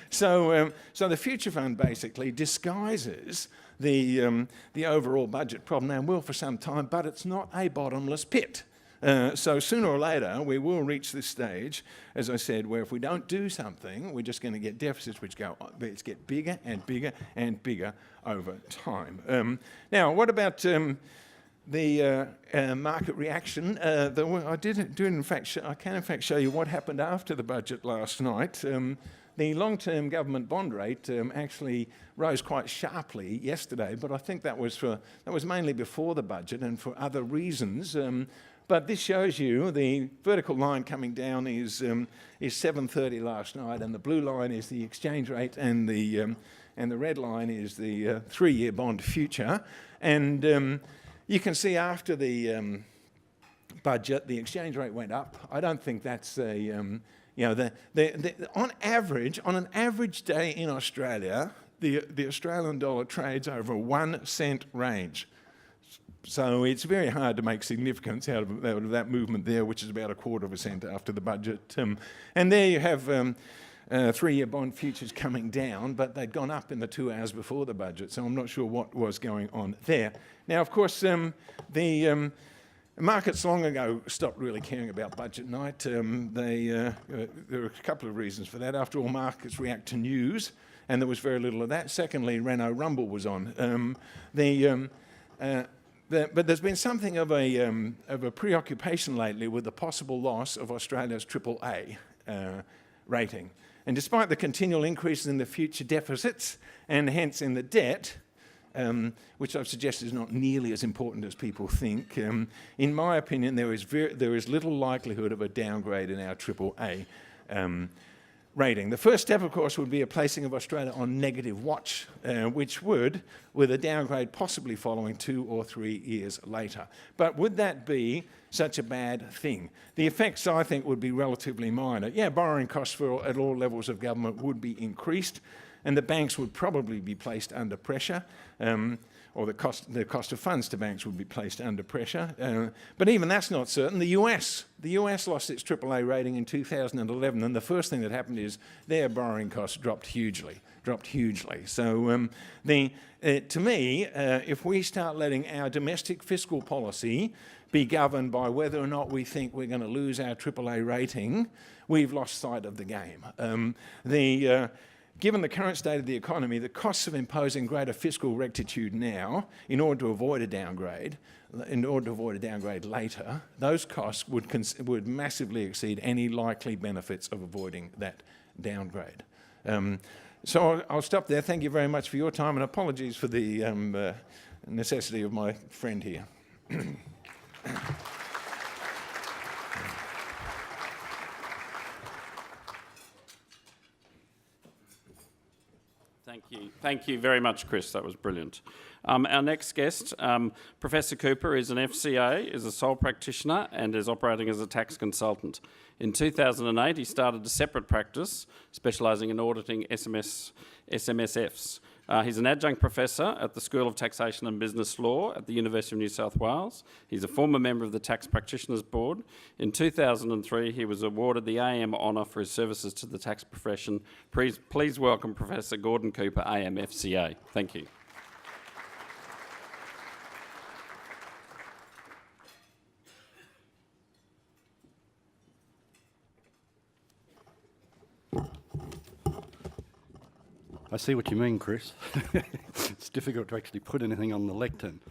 So the future fund basically disguises the overall budget problem, and will for some time, but it's not a bottomless pit. So sooner or later, we will reach this stage, as I said, where if we don't do something, we're just going to get deficits which get bigger and bigger and bigger over time. Now, what about the market reaction? I can in fact show you what happened after the budget last night. The long-term government bond rate actually rose quite sharply yesterday, but I think that was mainly before the budget and for other reasons. But this shows you the vertical line coming down is 7:30 last night, and the blue line is the exchange rate, and the red line is the 3-year bond future. And you can see after the budget, the exchange rate went up. I don't think that's on an average day in Australia, the Australian dollar trades over a 1 cent range. So it's very hard to make significance out of that movement there, which is about 1/4 cent after the budget. And there you have 3-year bond futures coming down, but they'd gone up in the 2 hours before the budget, so I'm not sure what was going on there. Now, of course, the markets long ago stopped really caring about budget night. There are a couple of reasons for that. After all, markets react to news, and there was very little of that. Secondly, Renault Rumble was on. But there's been something of a preoccupation lately with the possible loss of Australia's AAA rating. And despite the continual increases in the future deficits and hence in the debt, which I've suggested is not nearly as important as people think, in my opinion, there is little likelihood of a downgrade in our AAA rating. The first step, of course, would be a placing of Australia on negative watch, which would, with a downgrade possibly following 2 or 3 years later. But would that be such a bad thing? The effects, I think, would be relatively minor. Yeah, borrowing costs at all levels of government would be increased, and the banks would probably be placed under pressure, or the cost of funds to banks would be placed under pressure. But even that's not certain. The US lost its AAA rating in 2011, and the first thing that happened is their borrowing costs dropped hugely. So to me, if we start letting our domestic fiscal policy be governed by whether or not we think we're going to lose our AAA rating, we've lost sight of the game. Given the current state of the economy, the costs of imposing greater fiscal rectitude now, in order to avoid a downgrade later, those costs would massively exceed any likely benefits of avoiding that downgrade. So I'll stop there. Thank you very much for your time, and apologies for the necessity of my friend here. Thank you very much, Chris. That was brilliant. Our next guest, Professor Cooper, is an FCA, is a sole practitioner and is operating as a tax consultant. In 2008, he started a separate practice specialising in auditing SMSFs. He's an adjunct professor at the School of Taxation and Business Law at the University of New South Wales. He's a former member of the Tax Practitioners Board. In 2003, he was awarded the AM honour for his services to the tax profession. Please welcome Professor Gordon Cooper, AM FCA. Thank you. I see what you mean, Chris. It's difficult to actually put anything on the lectern.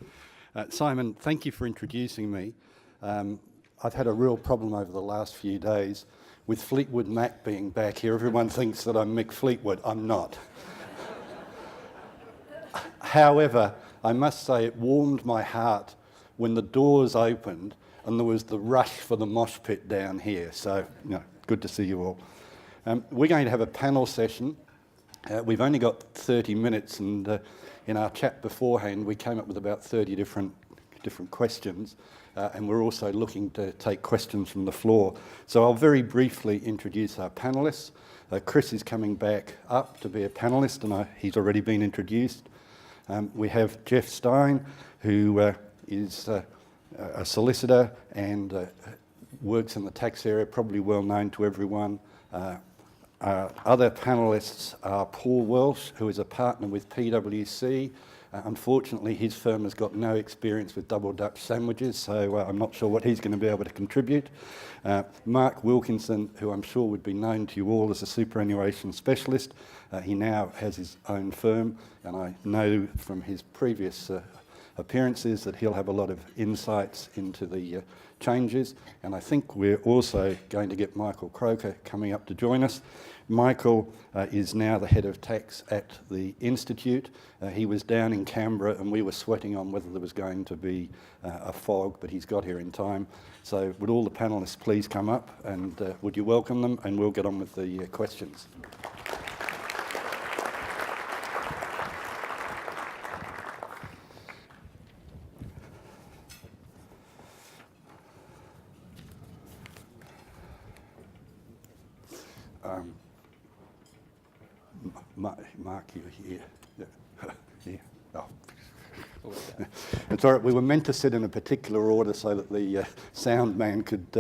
Simon, thank you for introducing me. I've had a real problem over the last few days with Fleetwood Mac being back here. Everyone thinks that I'm Mick Fleetwood. I'm not. However, I must say it warmed my heart when the doors opened and there was the rush for the mosh pit down here. So, good to see you all. We're going to have a panel session. We've only got 30 minutes, and in our chat beforehand, we came up with about 30 different questions, and we're also looking to take questions from the floor. So I'll very briefly introduce our panellists. Chris is coming back up to be a panellist, and he's already been introduced. We have Jeff Stein, who is a solicitor and works in the tax area, probably well known to everyone. Other panellists are Paul Welsh, who is a partner with PwC. Unfortunately, his firm has got no experience with double Dutch sandwiches, so I'm not sure what he's going to be able to contribute. Mark Wilkinson, who I'm sure would be known to you all as a superannuation specialist. He now has his own firm, and I know from his previous appearances that he'll have a lot of insights into the changes, and I think we're also going to get Michael Croker coming up to join us. Michael is now the head of tax at the Institute. He was down in Canberra and we were sweating on whether there was going to be a fog, but he's got here in time. So would all the panellists please come up, and would you welcome them, and we'll get on with the questions. Mark, you're here. Yeah. Oh. It's all right. We were meant to sit in a particular order so that the sound man could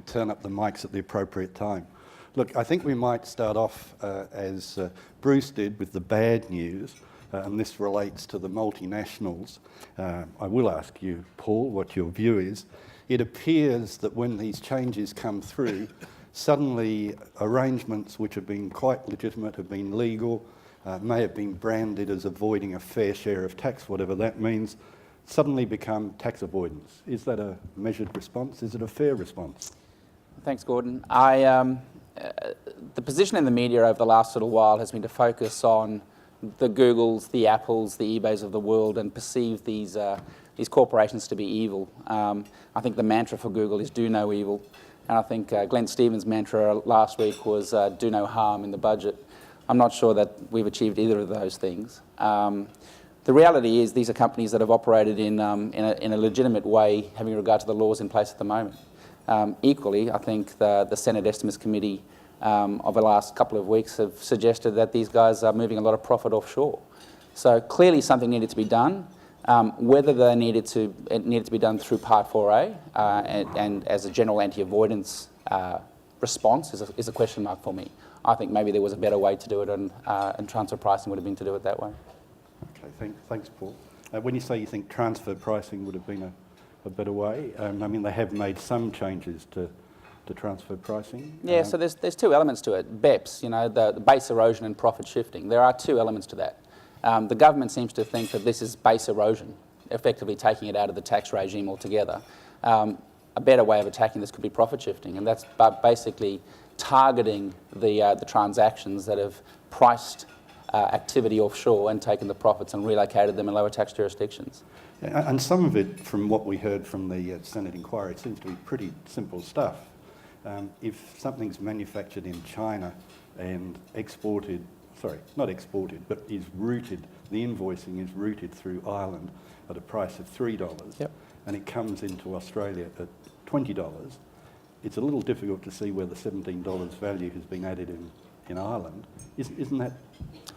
turn up the mics at the appropriate time. Look, I think we might start off as Bruce did with the bad news, and this relates to the multinationals. I will ask you, Paul, what your view is. It appears that when these changes come through, suddenly arrangements which have been quite legitimate, have been legal, may have been branded as avoiding a fair share of tax, whatever that means, suddenly become tax avoidance. Is that a measured response? Is it a fair response? Thanks, Gordon. The position in the media over the last little while has been to focus on the Googles, the Apples, the eBays of the world, and perceive these corporations to be evil. I think the mantra for Google is do no evil. And I think Glenn Stevens' mantra last week was do no harm in the budget. I'm not sure that we've achieved either of those things. The reality is these are companies that have operated in a legitimate way, having regard to the laws in place at the moment. Equally, I think the Senate Estimates Committee of the last couple of weeks have suggested that these guys are moving a lot of profit offshore. So clearly something needed to be done. Whether it needed to be done through Part 4A and as a general anti-avoidance response is a question mark for me. I think maybe there was a better way to do it, and transfer pricing would have been to do it that way. Okay, thanks, Paul. When you say you think transfer pricing would have been a better way, I mean, they have made some changes to transfer pricing. Yeah, so there's two elements to it. BEPS, you know, the base erosion and profit shifting. There are two elements to that. The government seems to think that this is base erosion, effectively taking it out of the tax regime altogether. A better way of attacking this could be profit shifting, and that's basically targeting the transactions that have priced activity offshore and taken the profits and relocated them in lower tax jurisdictions. And some of it, from what we heard from the Senate inquiry, seems to be pretty simple stuff. If something's manufactured in China and exported, sorry, not exported, but is routed, the invoicing is routed through Ireland at a price of $3, Yep. and it comes into Australia at $20, it's a little difficult to see where the $17 value has been added in Ireland. Isn't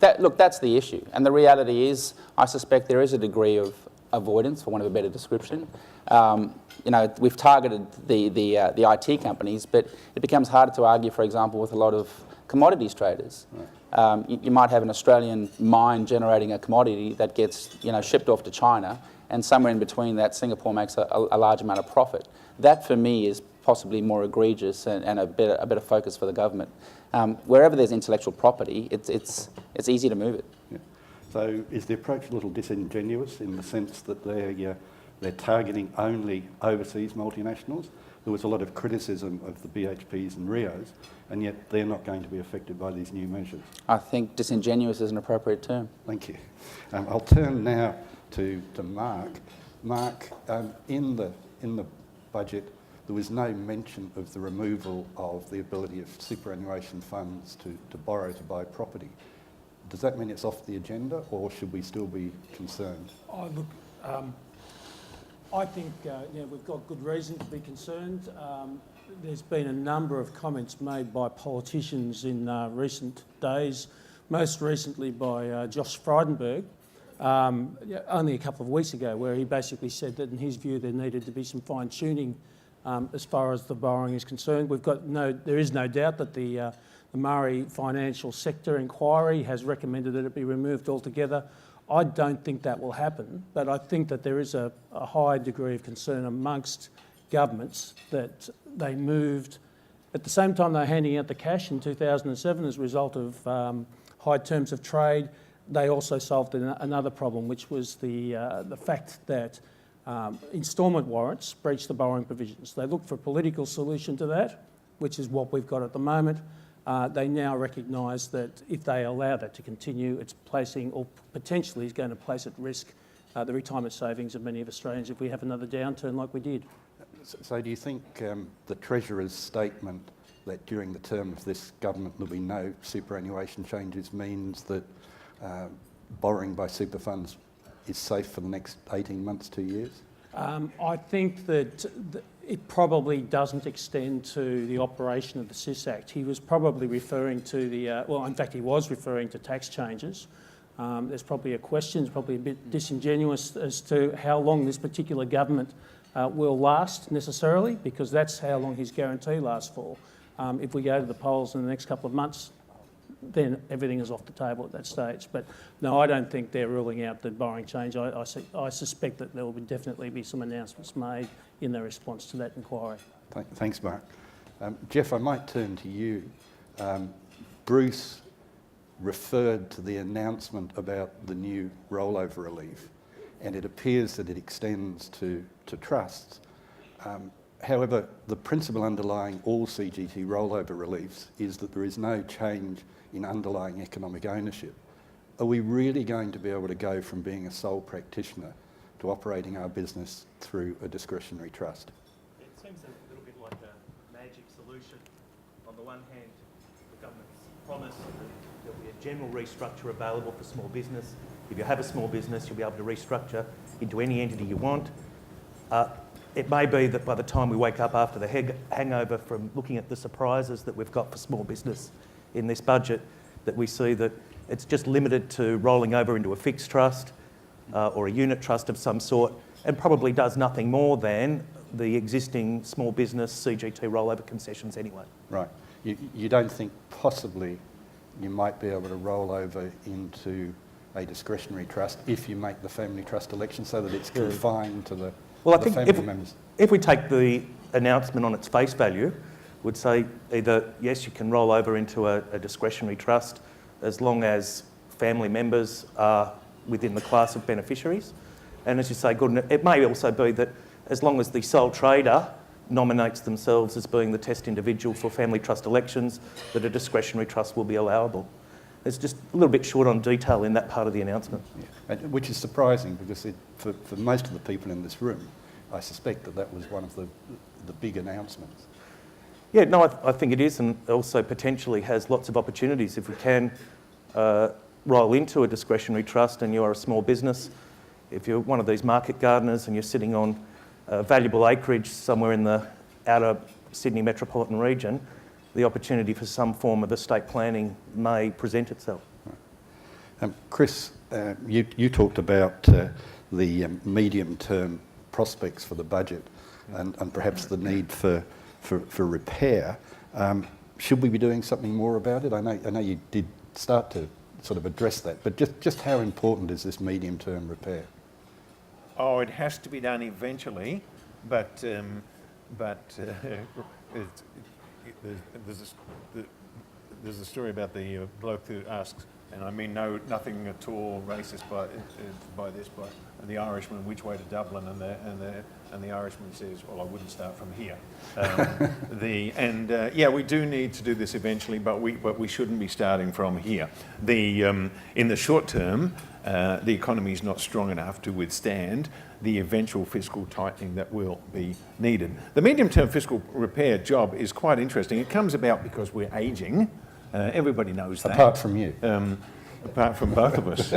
that... Look, that's the issue. And the reality is, I suspect there is a degree of avoidance, for want of a better description. You know, we've targeted the IT companies, but it becomes harder to argue, for example, with a lot of commodities traders. Right. You might have an Australian mine generating a commodity that gets, you know, shipped off to China, and somewhere in between that, Singapore makes a large amount of profit. That, for me, is possibly more egregious and a better focus for the government. Wherever there's intellectual property, it's easy to move it. Yeah. So is the approach a little disingenuous in the sense that they're targeting only overseas multinationals? There was a lot of criticism of the BHPs and Rios, and yet they're not going to be affected by these new measures. I think disingenuous is an appropriate term. Thank you. I'll turn now to Mark. Mark, in the budget, there was no mention of the removal of the ability of superannuation funds to borrow to buy property. Does that mean it's off the agenda, or should we still be concerned? Oh, look, I think we've got good reason to be concerned. There's been a number of comments made by politicians in recent days, most recently by Josh Frydenberg, only a couple of weeks ago, where he basically said that in his view there needed to be some fine-tuning as far as the borrowing is concerned. There is no doubt that the Murray Financial Sector Inquiry has recommended that it be removed altogether. I don't think that will happen, but I think that there is a high degree of concern amongst governments that they moved, at the same time they're handing out the cash in 2007 as a result of high terms of trade. They also solved another problem, which was the fact that instalment warrants breached the borrowing provisions. They looked for a political solution to that, which is what we've got at the moment. They now recognise that if they allow that to continue, it's placing, or potentially is going to place at risk, the retirement savings of many of Australians if we have another downturn like we did. So do you think the Treasurer's statement that during the term of this government there'll be no superannuation changes means that borrowing by super funds is safe for the next 18 months, 2 years? I think that it probably doesn't extend to the operation of the SIS Act. He was probably referring to in fact he was referring to tax changes. There's probably a question, it's probably a bit disingenuous as to how long this particular government will last necessarily, because that's how long his guarantee lasts for. If we go to the polls in the next couple of months, then everything is off the table at that stage. But no, I don't think they're ruling out the borrowing change. I suspect that there will definitely be some announcements made in their response to that inquiry. Thanks, Mark. Jeff, I might turn to you. Bruce referred to the announcement about the new rollover relief, and it appears that it extends to trusts. However, the principle underlying all CGT rollover reliefs is that there is no change in underlying economic ownership. Are we really going to be able to go from being a sole practitioner to operating our business through a discretionary trust? It seems a little bit like a magic solution. On the one hand, the government's promised that there'll be a general restructure available for small business. If you have a small business, you'll be able to restructure into any entity you want. it may be that by the time we wake up after the hangover from looking at the surprises that we've got for small business in this budget, that we see that it's just limited to rolling over into a fixed trust or a unit trust of some sort, and probably does nothing more than the existing small business CGT rollover concessions anyway. Right. You don't think possibly you might be able to roll over into a discretionary trust if you make the family trust election so that it's confined to the Well, I the think family members? if we take the announcement on its face value, would say either, yes, you can roll over into a discretionary trust as long as family members are within the class of beneficiaries. And as you say, good, it may also be that as long as the sole trader nominates themselves as being the test individual for family trust elections, that a discretionary trust will be allowable. It's just a little bit short on detail in that part of the announcement. Yeah. Which is surprising because for most of the people in this room, I suspect that was one of the big announcements. Yeah, no, I think it is, and also potentially has lots of opportunities. If we can roll into a discretionary trust and you are a small business, if you're one of these market gardeners and you're sitting on valuable acreage somewhere in the outer Sydney metropolitan region, the opportunity for some form of estate planning may present itself. Chris, you talked about the medium-term prospects for the budget and perhaps the need for repair. Should we be doing something more about it? I know you did start to sort of address that, but just how important is this medium-term repair? Oh, it has to be done eventually, but there's a story about the bloke who asks, and I mean nothing at all racist by this, but the Irishman, which way to Dublin, and the Irishman says, well, I wouldn't start from here. Yeah, we do need to do this eventually, but we shouldn't be starting from here. In the short term, the economy is not strong enough to withstand the eventual fiscal tightening that will be needed. The medium-term fiscal repair job is quite interesting. It comes about because we're ageing. Everybody knows that. Apart from you. Apart from both of us.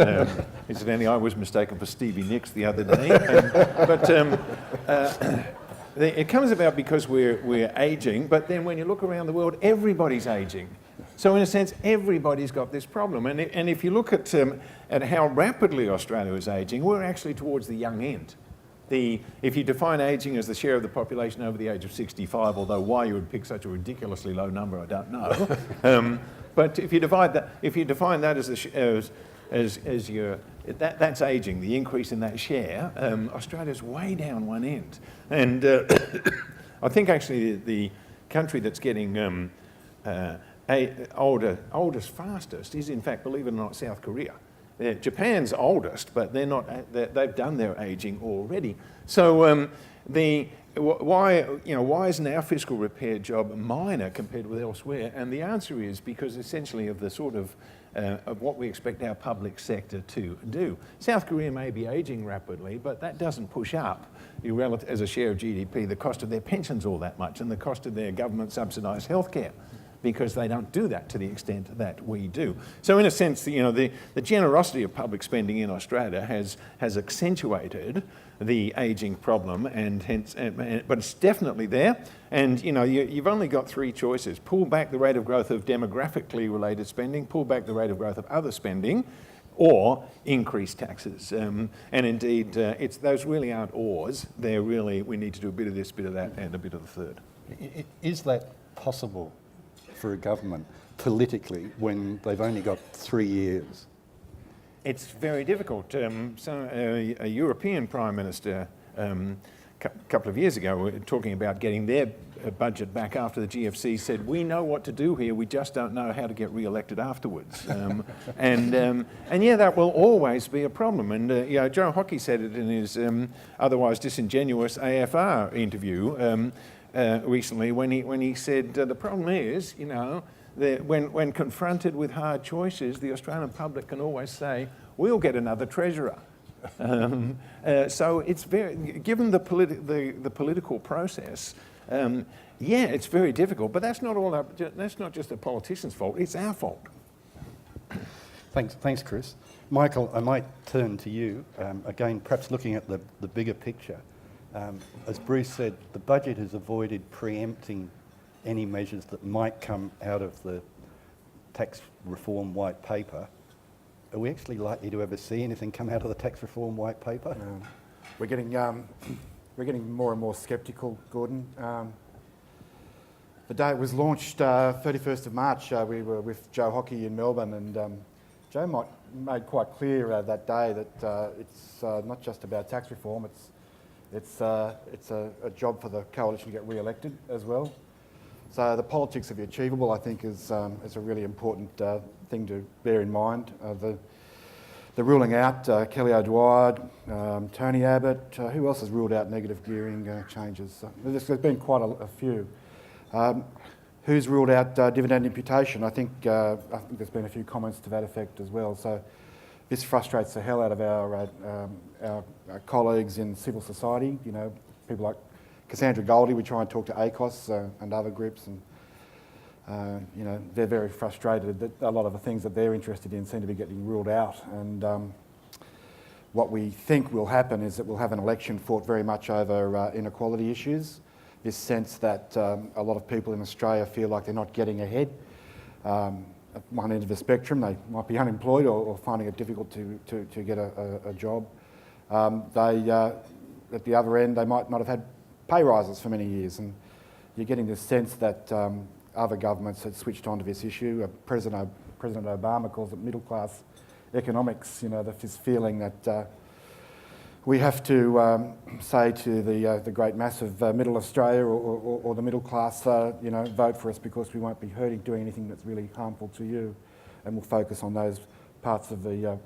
Incidentally, I was mistaken for Stevie Nicks the other day. It comes about because we're ageing, but then when you look around the world, everybody's ageing. So in a sense, everybody's got this problem. And if you look at how rapidly Australia is ageing, we're actually towards the young end. If you define ageing as the share of the population over the age of 65, although why you would pick such a ridiculously low number, I don't know. But if you define that as that's ageing, the increase in that share, Australia's way down one end. And I think actually the country that's getting oldest fastest is, in fact, believe it or not, South Korea. Japan's oldest, but they've done their ageing already. So why isn't our fiscal repair job minor compared with elsewhere? And the answer is because essentially of the sort of what we expect our public sector to do. South Korea may be ageing rapidly, but that doesn't push up, as a share of GDP, the cost of their pensions all that much and the cost of their government subsidised healthcare, because they don't do that to the extent that we do. So in a sense, the generosity of public spending in Australia has accentuated the ageing problem, and hence, but it's definitely there. And you've only got three choices: pull back the rate of growth of demographically related spending, pull back the rate of growth of other spending, or increase taxes. And indeed, those really aren't ors. They're really, we need to do a bit of this, bit of that, and a bit of the third. Is that possible for a government politically when they've only got 3 years? It's very difficult. A European Prime Minister a couple of years ago, talking about getting their budget back after the GFC, said, we know what to do here, we just don't know how to get re-elected afterwards. And yeah, that will always be a problem. And Joe Hockey said it in his otherwise disingenuous AFR interview recently when he said the problem is, when confronted with hard choices, the Australian public can always say, we'll get another treasurer. So it's given the political process, yeah, it's very difficult, but that's not just the politician's fault, it's our fault. Thanks, Chris. Michael, I might turn to you, again, perhaps looking at the bigger picture. As Bruce said, the budget has avoided preempting any measures that might come out of the tax reform white paper. Are we actually likely to ever see anything come out of the tax reform white paper? We're getting more and more sceptical, Gordon. The day it was launched, 31st of March, we were with Joe Hockey in Melbourne, and Joe made quite clear that day that it's not just about tax reform, it's a job for the coalition to get re-elected as well. So the politics of the achievable, I think, is a really important thing to bear in mind. The ruling out, Kelly O'Dwyer, Tony Abbott, who else has ruled out negative gearing changes? There's been quite a few. Who's ruled out dividend imputation? I think there's been a few comments to that effect as well. So this frustrates the hell out of our colleagues in civil society. You know, people like Cassandra Goldie. We try and talk to ACOS and other groups, and you know, they're very frustrated that a lot of the things that they're interested in seem to be getting ruled out. And what we think will happen is that we'll have an election fought very much over inequality issues. This sense that a lot of people in Australia feel like they're not getting ahead. At one end of the spectrum, they might be unemployed or finding it difficult to get a job. At the other end, they might not have had pay rises for many years, and you're getting this sense that other governments had switched onto this issue. President Obama calls it middle class economics. You know, this feeling that we have to say to the great mass of middle Australia or the middle class, you know, vote for us because we won't be doing anything that's really harmful to you, and we'll focus on those parts of the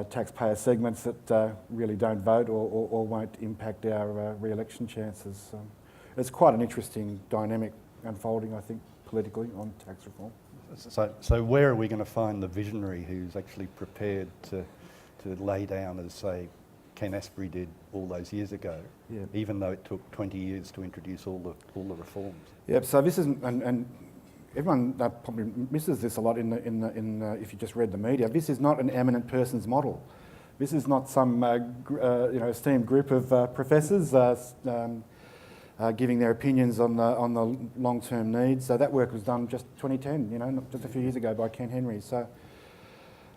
taxpayer segments that really don't vote or won't impact our re-election chances. It's quite an interesting dynamic unfolding, I think, politically on tax reform. So where are we going to find the visionary who's actually prepared to lay down, as say Ken Asprey did all those years ago, even though it took 20 years to introduce all the reforms? Yep. So this isn't, and everyone probably misses this a lot if you just read the media. This is not an eminent person's model. This is not some esteemed group of professors giving their opinions on the long-term needs. So that work was done just 2010, you know, not just a few years ago by Ken Henry. So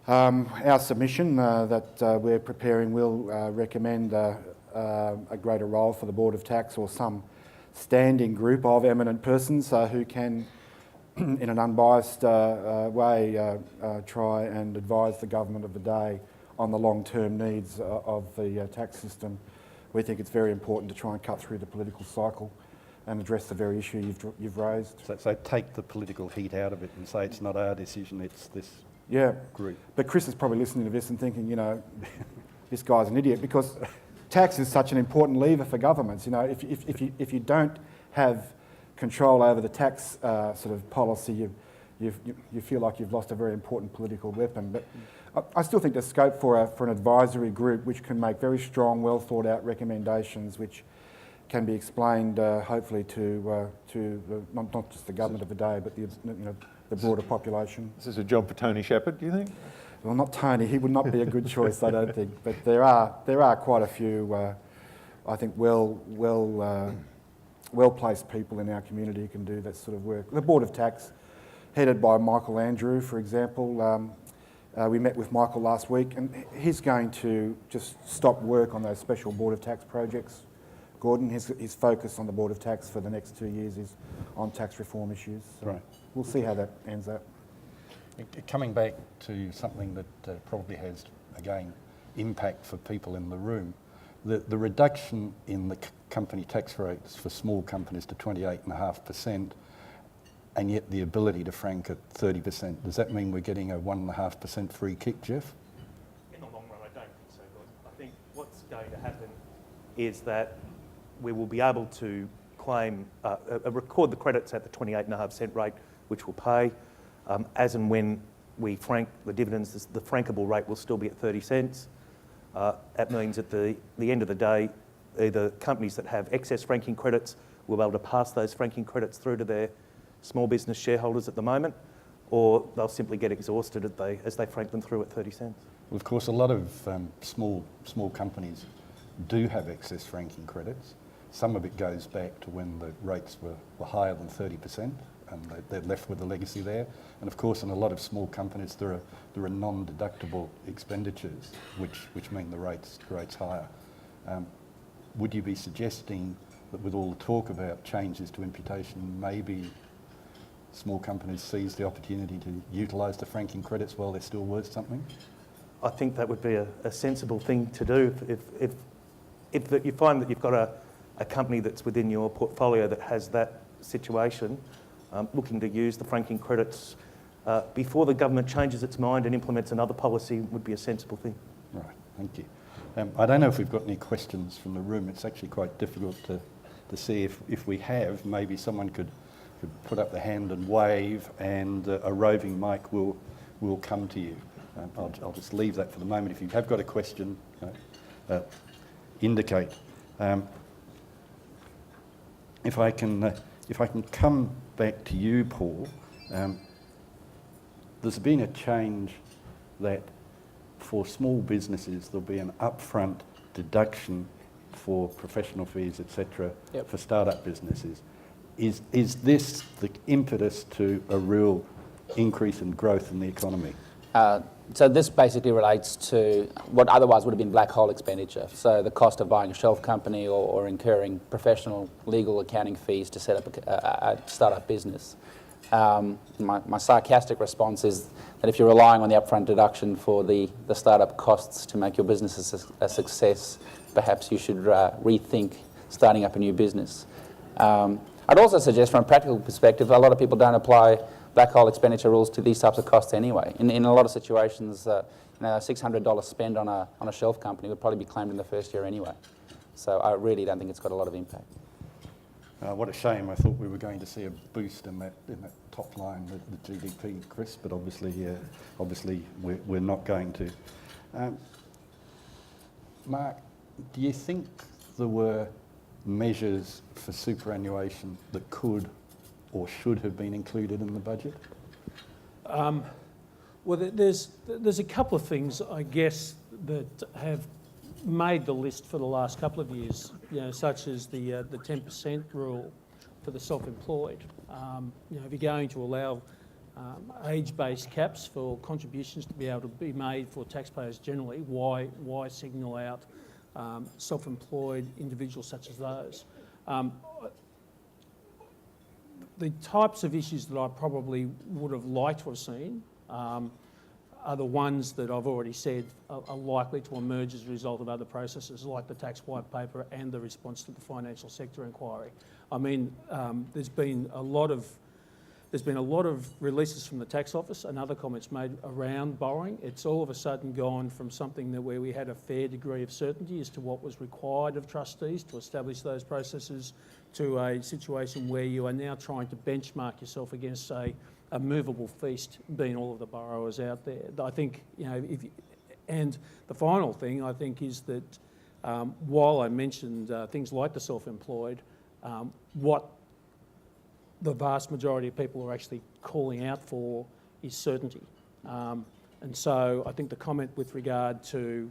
our submission that we're preparing will recommend a greater role for the Board of Tax or some standing group of eminent persons who can, in an unbiased way, try and advise the government of the day on the long-term needs of the tax system. We think it's very important to try and cut through the political cycle and address the very issue you've raised. So take the political heat out of it and say it's not our decision, it's this group. But Chris is probably listening to this and thinking, you know, this guy's an idiot, because tax is such an important lever for governments. You know, if you don't have control over the tax sort of policy, you feel like you've lost a very important political weapon. But I still think there's scope for an advisory group which can make very strong, well thought out recommendations which can be explained hopefully to not just the government of the day, but the broader population. This is a job for Tony Shepherd, do you think? Well, not Tony. He would not be a good choice, I don't think. But there are quite a few, I think, well-placed people in our community who can do that sort of work. The Board of Tax, headed by Michael Andrew, for example. We met with Michael last week, and he's going to just stop work on those special Board of Tax projects. Gordon, his focus on the Board of Tax for the next 2 years is on tax reform issues. So right. We'll see how that ends up. Coming back to something that probably has, again, impact for people in the room, the reduction in the company tax rates for small companies to 28.5%, and yet the ability to frank at 30%. Does that mean we're getting a 1.5% free kick, Jeff? In the long run, I don't think so. I think what's going to happen is that we will be able to claim, record the credits at the 28.5% rate, which we'll pay. As and when we frank the dividends, the frankable rate will still be at 30 cents. That means at the end of the day, either companies that have excess franking credits will be able to pass those franking credits through to their small business shareholders at the moment, or they'll simply get exhausted as they frank them through at 30 cents. Well, of course, a lot of small companies do have excess franking credits. Some of it goes back to when the rates were higher than 30%, and they're left with the legacy there. And of course, in a lot of small companies, there are non-deductible expenditures, which mean the rate's higher. Would you be suggesting that with all the talk about changes to imputation, maybe small companies seize the opportunity to utilise the franking credits while they're still worth something? I think that would be a sensible thing to do. If you find that you've got a company that's within your portfolio that has that situation, looking to use the franking credits before the government changes its mind and implements another policy would be a sensible thing. Right, thank you. I don't know if we've got any questions from the room. It's actually quite difficult to see. If we have, maybe someone could put up the hand and wave, and a roving mic will come to you. I'll just leave that for the moment. If you have got a question, indicate. If I can come back to you, Paul, there's been a change that for small businesses there'll be an upfront deduction for professional fees, etc., for start-up businesses. Is this the impetus to a real increase in growth in the economy? So this basically relates to what otherwise would have been black hole expenditure. So the cost of buying a shelf company or incurring professional legal accounting fees to set up a startup business. My sarcastic response is that if you're relying on the upfront deduction for the startup costs to make your business a success, perhaps you should rethink starting up a new business. I'd also suggest from a practical perspective, a lot of people don't apply black hole expenditure rules to these types of costs anyway. In a lot of situations, $600 spend on a shelf company would probably be claimed in the first year anyway. So I really don't think it's got a lot of impact. What a shame. I thought we were going to see a boost in that top line, the GDP, Chris, but obviously we're not going to. Mark, do you think there were measures for superannuation that could or should have been included in the budget? Well, there's a couple of things, I guess, that have made the list for the last couple of years, such as the 10% rule for the self-employed. If you're going to allow age-based caps for contributions to be able to be made for taxpayers generally, why signal out self-employed individuals such as those? The types of issues that I probably would have liked to have seen are the ones that I've already said are likely to emerge as a result of other processes like the tax white paper and the response to the financial sector inquiry. I mean, there's been a lot of releases from the tax office and other comments made around borrowing. It's all of a sudden gone from something where we had a fair degree of certainty as to what was required of trustees to establish those processes to a situation where you are now trying to benchmark yourself against a movable feast, being all of the borrowers out there. I think, and the final thing I think is that while I mentioned things like the self-employed, what the vast majority of people are actually calling out for is certainty. And so I think the comment with regard to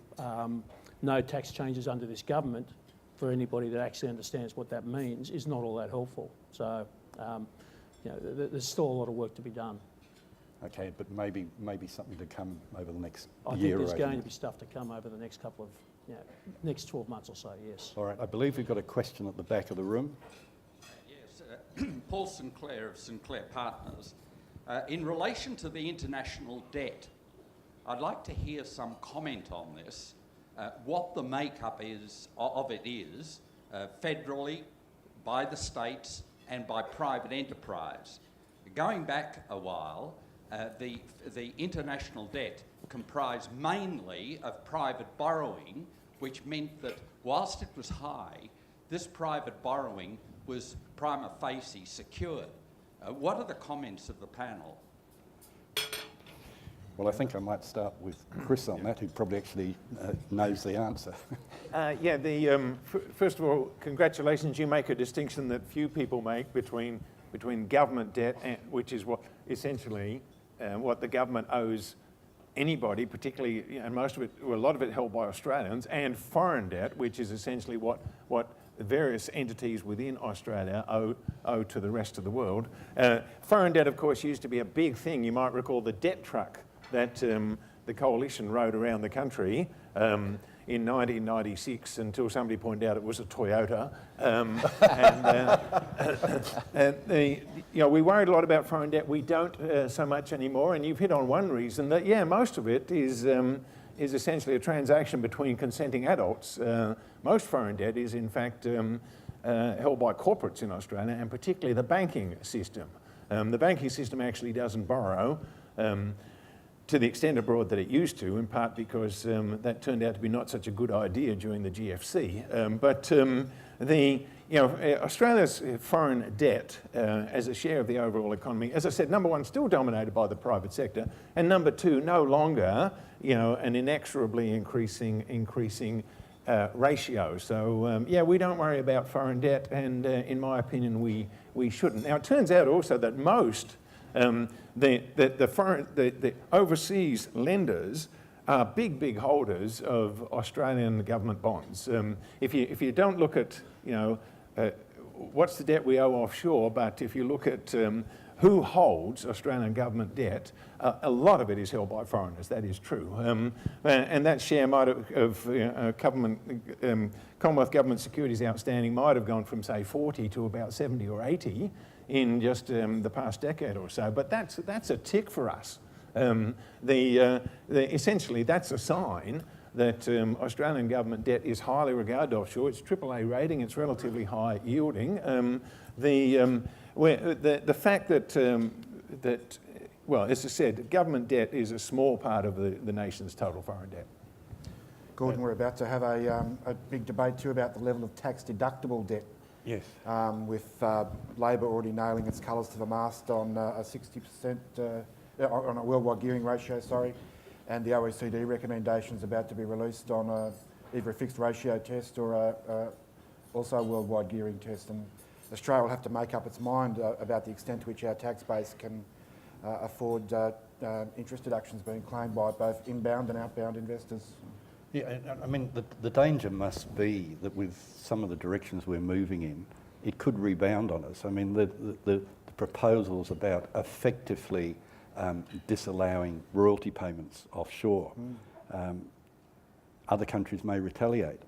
no tax changes under this government, for anybody that actually understands what that means, is not all that helpful. So there's still a lot of work to be done. Okay, but maybe something to come over the next year. I think there's going to be stuff to come over the next couple of, next 12 months or so, yes. All right, I believe we've got a question at the back of the room. Yes, Paul Sinclair of Sinclair Partners. In relation to the international debt, I'd like to hear some comment on this, what the makeup of it is, federally, by the states and by private enterprise. Going back a while, the international debt comprised mainly of private borrowing, which meant that whilst it was high, this private borrowing was prima facie secured. What are the comments of the panel? Well, I think I might start with Chris on that, who probably actually knows the answer. First of all, congratulations. You make a distinction that few people make between government debt, which is what essentially what the government owes anybody, particularly, and most of it, well, a lot of it held by Australians, and foreign debt, which is essentially what various entities within Australia owe to the rest of the world. Foreign debt, of course, used to be a big thing. You might recall the debt truck that the coalition rode around the country in 1996 until somebody pointed out it was a Toyota. We worried a lot about foreign debt. We don't so much anymore, and you've hit on one reason that, yeah, most of it is essentially a transaction between consenting adults. Most foreign debt is, in fact, held by corporates in Australia, and particularly the banking system. The banking system actually doesn't borrow to the extent abroad that it used to, in part because that turned out to be not such a good idea during the GFC. Australia's foreign debt as a share of the overall economy, as I said, number one, still dominated by the private sector, and number two, no longer, an inexorably increasing ratio. So we don't worry about foreign debt, and in my opinion, we shouldn't. Now, it turns out also that most the overseas lenders are big holders of Australian government bonds. If you don't look at what's the debt we owe offshore, but if you look at who holds Australian government debt, a lot of it is held by foreigners. That is true, and that share might of Commonwealth government securities outstanding might have gone from say 40 to about 70 or 80 in just the past decade or so. But that's a tick for us. Essentially, that's a sign that Australian government debt is highly regarded offshore. It's AAA rating. It's relatively high yielding. The fact that well, as I said, government debt is a small part of the nation's total foreign debt. Gordon, we're about to have a big debate too about the level of tax deductible debt. Yes. With Labor already nailing its colours to the mast on a 60%, on a worldwide gearing ratio, and the OECD recommendations about to be released on either a fixed ratio test or also a worldwide gearing test. And Australia will have to make up its mind about the extent to which our tax base can afford interest deductions being claimed by both inbound and outbound investors. Yeah, I mean, the danger must be that with some of the directions we're moving in, it could rebound on us. I mean, the proposals about effectively disallowing royalty payments offshore, other countries may retaliate,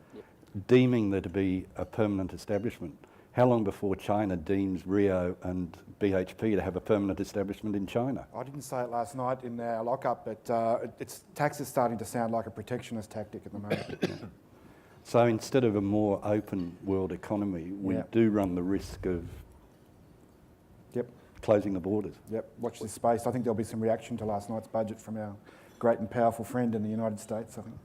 deeming there to be a permanent establishment. How long before China deems Rio and BHP to have a permanent establishment in China? I didn't say it last night in our lockup, but tax is starting to sound like a protectionist tactic at the moment. So instead of a more open world economy, we do run the risk of closing the borders. Yep, watch this space. I think there'll be some reaction to last night's budget from our great and powerful friend in the United States, I think.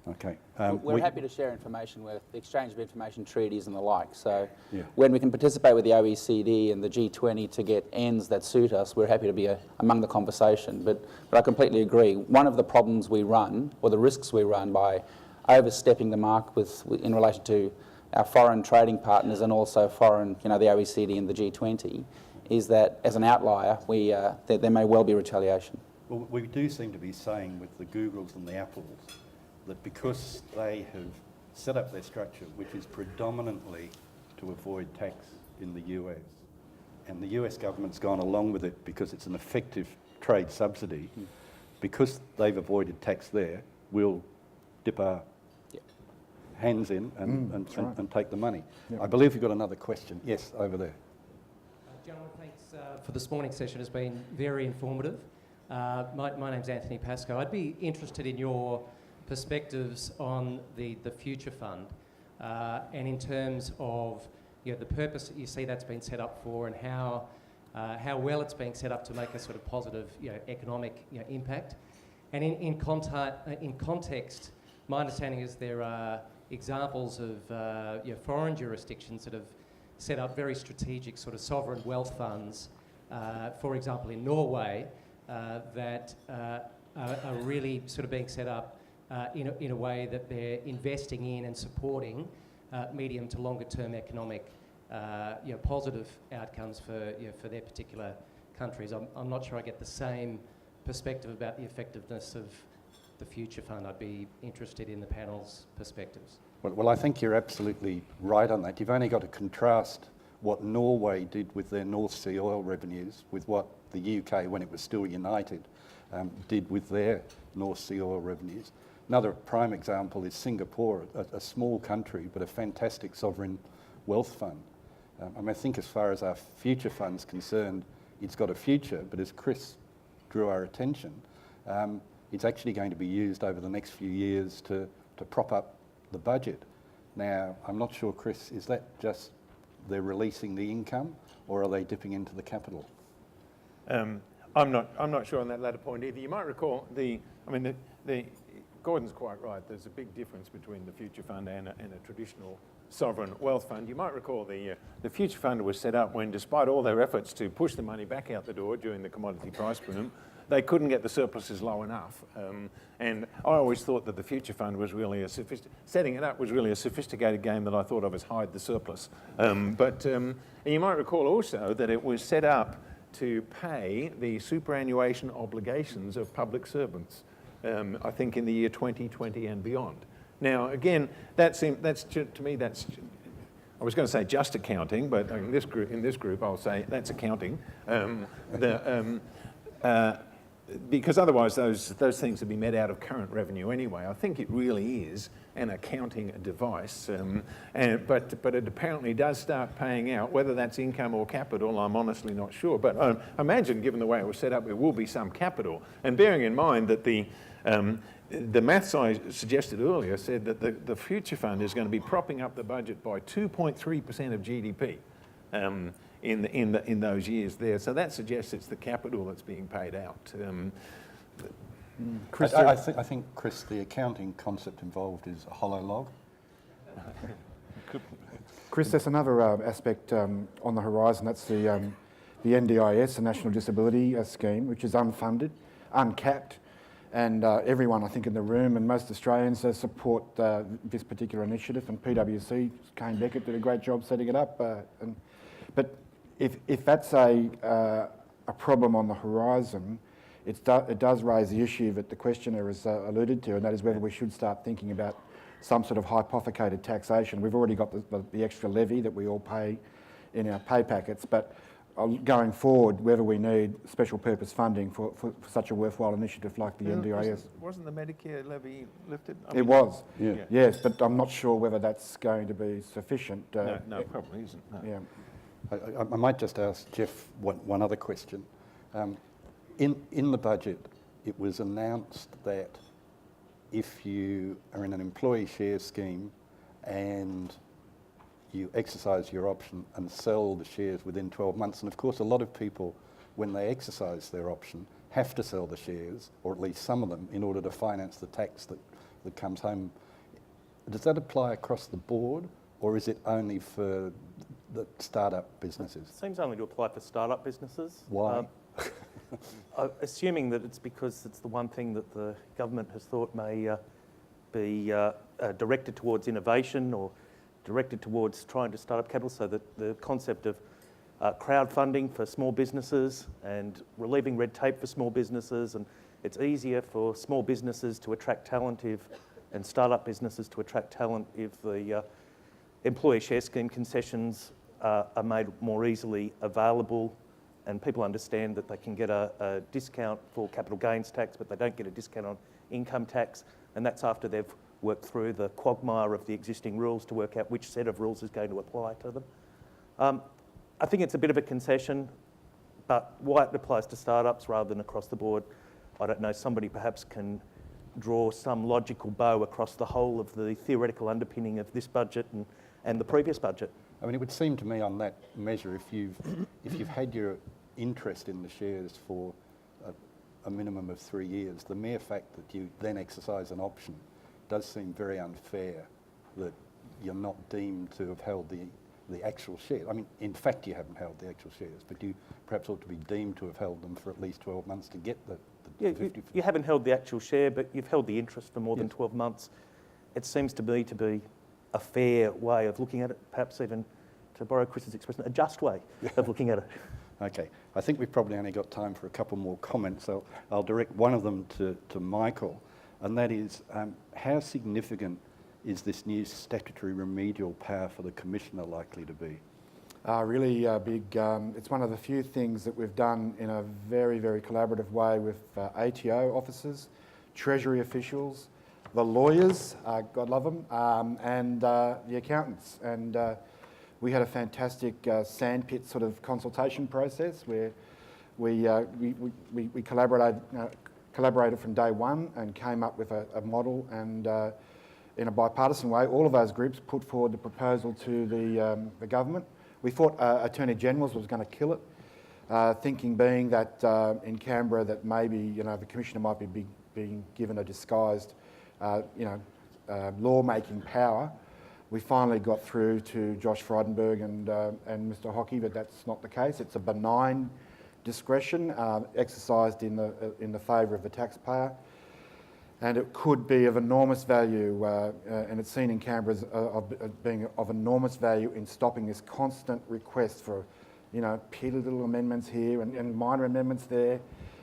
Okay. We're happy to share information with the exchange of information treaties and the like. So when we can participate with the OECD and the G20 to get ends that suit us, we're happy to be among the conversation. But I completely agree. One of the problems we run, or the risks we run by overstepping the mark in relation to our foreign trading partners and also foreign, the OECD and the G20, is that as an outlier, there may well be retaliation. Well, we do seem to be saying with the Googles and the Apples that because they have set up their structure, which is predominantly to avoid tax in the US, and the US government's gone along with it because it's an effective trade subsidy, because they've avoided tax there, we'll dip our hands in and take the money. I believe you've got another question. Yes, over there. Gentlemen, thanks for this morning's session. It's been very informative. My name's Anthony Pascoe. I'd be interested in your perspectives on the future fund and in terms of the purpose that you see that's been set up for and how well it's being set up to make a sort of positive economic impact. And in context, my understanding is there are examples of foreign jurisdictions that have set up very strategic sort of sovereign wealth funds, for example in Norway, that are really sort of being set up in a way that they're investing in and supporting medium to longer term economic positive outcomes for their particular countries. I'm not sure I get the same perspective about the effectiveness of the future fund. I'd be interested in the panel's perspectives. Well, I think you're absolutely right on that. You've only got to contrast what Norway did with their North Sea oil revenues with what the UK, when it was still united, did with their North Sea oil revenues. Another prime example is Singapore, a small country but a fantastic sovereign wealth fund. I think as far as our future fund's concerned, it's got a future, but as Chris drew our attention, it's actually going to be used over the next few years to prop up the budget. Now, I'm not sure, Chris, is that just they're releasing the income, or are they dipping into the capital? I'm not sure on that latter point either. You might recall Gordon's quite right. There's a big difference between the future fund and a traditional sovereign wealth fund. You might recall the future fund was set up when, despite all their efforts to push the money back out the door during the commodity price boom, they couldn't get the surpluses low enough. And I always thought that the future fund was really setting it up was really a sophisticated game that I thought of as hide the surplus. And you might recall also that it was set up to pay the superannuation obligations of public servants, I think in the year 2020 and beyond. Now, again, to me, I was going to say just accounting, but in this group, I'll say that's accounting. Because otherwise those things would be met out of current revenue anyway. I think it really is an accounting device, but it apparently does start paying out. Whether that's income or capital, I'm honestly not sure. But I imagine, given the way it was set up, there will be some capital. And bearing in mind that the maths I suggested earlier said that the future fund is going to be propping up the budget by 2.3% of GDP. In those years there. So that suggests it's the capital that's being paid out. Chris, I think, Chris, the accounting concept involved is a hollow log. Chris, there's another aspect on the horizon. That's the NDIS, the National Disability Scheme, which is unfunded, uncapped. And everyone, I think, in the room and most Australians support this particular initiative. And PwC, Kane Beckett, did a great job setting it up. But if that's a problem on the horizon, it does raise the issue that the questioner has alluded to, and that is whether we should start thinking about some sort of hypothecated taxation. We've already got the extra levy that we all pay in our pay packets, but going forward, whether we need special purpose funding for such a worthwhile initiative like the NDIS. Wasn't the Medicare levy lifted? It was, yes, but I'm not sure whether that's going to be sufficient. No, it probably isn't. No. Yeah. I might just ask Jeff one other question. In the budget, it was announced that if you are in an employee share scheme and you exercise your option and sell the shares within 12 months, and of course a lot of people, when they exercise their option, have to sell the shares, or at least some of them, in order to finance the tax that comes home. Does that apply across the board, or is it only for the startup businesses? It seems only to apply for startup businesses. Why? Assuming that it's because it's the one thing that the government has thought may be directed towards innovation or directed towards trying to start up capital, so that the concept of crowdfunding for small businesses and relieving red tape for small businesses, and it's easier for small businesses to attract talent and start-up businesses to attract talent if the employee share scheme concessions are made more easily available, and people understand that they can get a discount for capital gains tax, but they don't get a discount on income tax, and that's after they've worked through the quagmire of the existing rules to work out which set of rules is going to apply to them. I think it's a bit of a concession, but why it applies to startups rather than across the board, I don't know. Somebody perhaps can draw some logical bow across the whole of the theoretical underpinning of this budget and the previous budget. I mean, it would seem to me on that measure, if you've had your interest in the shares for a minimum of 3 years, the mere fact that you then exercise an option does seem very unfair that you're not deemed to have held the actual shares. I mean, in fact, you haven't held the actual shares, but you perhaps ought to be deemed to have held them for at least 12 months to get the 50%. You haven't held the actual share, but you've held the interest for more than 12 months. It seems to me to be a fair way of looking at it, perhaps even, to borrow Chris's expression, a just way of looking at it. Okay, I think we've probably only got time for a couple more comments, so I'll direct one of them to Michael, and that is, how significant is this new statutory remedial power for the Commissioner likely to be? Really big. It's one of the few things that we've done in a very, very collaborative way with ATO officers, Treasury officials, the lawyers, God love them, and the accountants. And we had a fantastic sandpit sort of consultation process where we collaborated from day one and came up with a model, and in a bipartisan way, all of those groups put forward the proposal to the government. We thought Attorney General's was going to kill it, thinking being that in Canberra that maybe the Commissioner might be being given a disguised law-making power. We finally got through to Josh Frydenberg and Mr Hockey, but that's not the case. It's a benign discretion exercised in the favour of the taxpayer, and it could be of enormous value, and it's seen in Canberra as being of enormous value in stopping this constant request for, petty little amendments here and minor amendments there.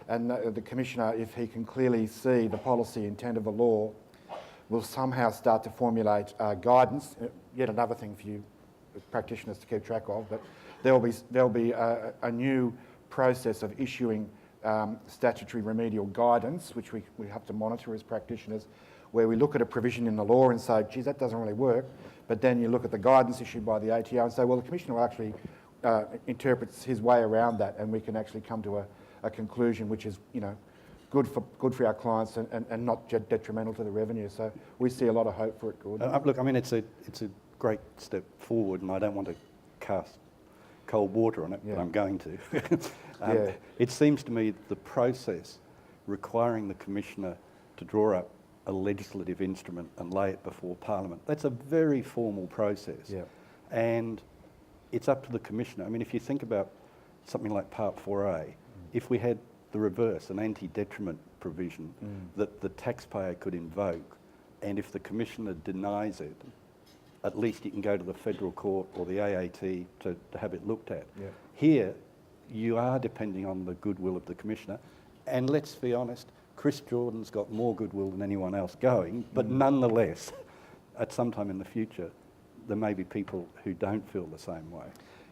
And the Commissioner, if he can clearly see the policy intent of the law, will somehow start to formulate guidance. Yet another thing for you practitioners to keep track of, but there'll be a new process of issuing statutory remedial guidance, which we have to monitor as practitioners, where we look at a provision in the law and say, geez, that doesn't really work. But then you look at the guidance issued by the ATO and say, well, the Commissioner will actually interprets his way around that, and we can actually come to a conclusion which is, good for our clients and not detrimental to the revenue. So we see a lot of hope for it, Gordon. Look, I mean, it's a great step forward, and I don't want to cast cold water on it, but I'm going to. It seems to me the process requiring the Commissioner to draw up a legislative instrument and lay it before Parliament, that's a very formal process. Yeah. And it's up to the Commissioner. I mean, if you think about something like Part 4A, if we had the reverse, an anti-detriment provision that the taxpayer could invoke, and if the Commissioner denies it, at least you can go to the Federal Court or the AAT to have it looked at. Yeah. Here, you are depending on the goodwill of the Commissioner, and let's be honest, Chris Jordan's got more goodwill than anyone else going, but nonetheless, at some time in the future, there may be people who don't feel the same way.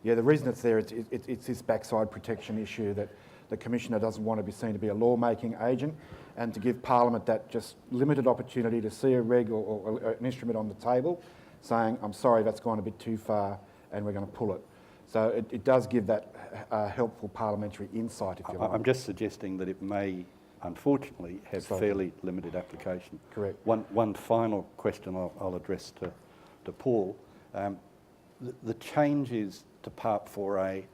Yeah, the reason it's there, it's this backside protection issue that the Commissioner doesn't want to be seen to be a law-making agent, and to give Parliament that just limited opportunity to see a reg or an instrument on the table saying, I'm sorry, that's gone a bit too far and we're going to pull it. So it does give that helpful parliamentary insight, if you like. I'm just suggesting that it may, unfortunately, have fairly limited application. Correct. One final question I'll address to Paul. The changes to Part 4A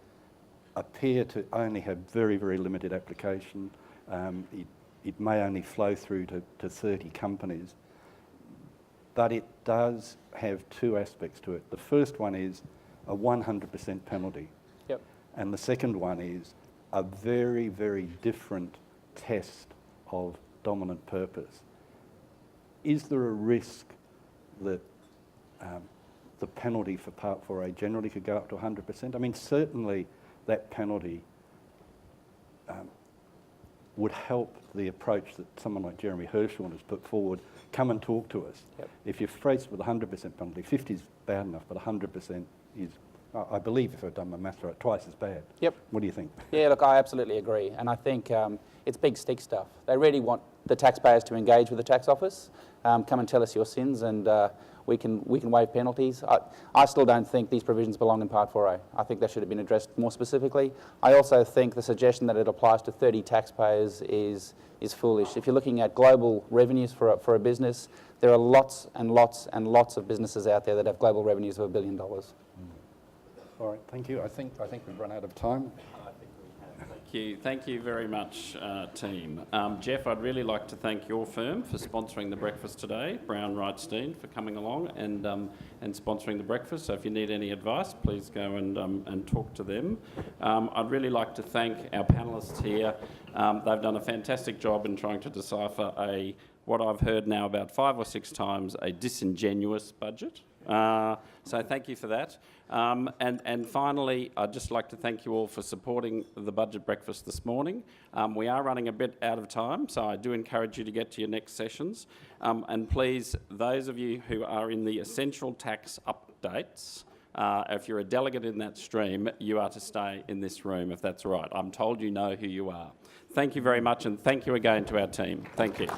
appear to only have very, very limited application. It may only flow through to 30 companies, but it does have two aspects to it. The first one is a 100% penalty. Yep. And the second one is a very, very different test of dominant purpose. Is there a risk that the penalty for Part 4A generally could go up to 100%? I mean, certainly that penalty would help the approach that someone like Jeremy Hirschhorn has put forward. Come and talk to us. Yep. If you're faced with a 100% penalty, 50 is bad enough, but 100% is, I believe, if I've done my maths right, twice as bad. Yep. What do you think? Yeah, look, I absolutely agree. And I think it's big stick stuff. They really want the taxpayers to engage with the tax office. Come and tell us your sins, and we can waive penalties. I still don't think these provisions belong in Part 4A. I think they should have been addressed more specifically. I also think the suggestion that it applies to 30 taxpayers is foolish. If you're looking at global revenues for a business, there are lots and lots and lots of businesses out there that have global revenues of $1 billion. All right, thank you. I think we've run out of time. Thank you very much, team. Jeff, I'd really like to thank your firm for sponsoring the breakfast today, Brown Wrightstein, for coming along and sponsoring the breakfast. So if you need any advice, please go and talk to them. I'd really like to thank our panellists here. They've done a fantastic job in trying to decipher what I've heard now about 5 or 6 times, a disingenuous budget. So thank you for that. And finally, I'd just like to thank you all for supporting the budget breakfast this morning. We are running a bit out of time, so I do encourage you to get to your next sessions. And please, those of you who are in the essential tax updates, if you're a delegate in that stream, you are to stay in this room, if that's right. I'm told you know who you are. Thank you very much, and thank you again to our team. Thank you.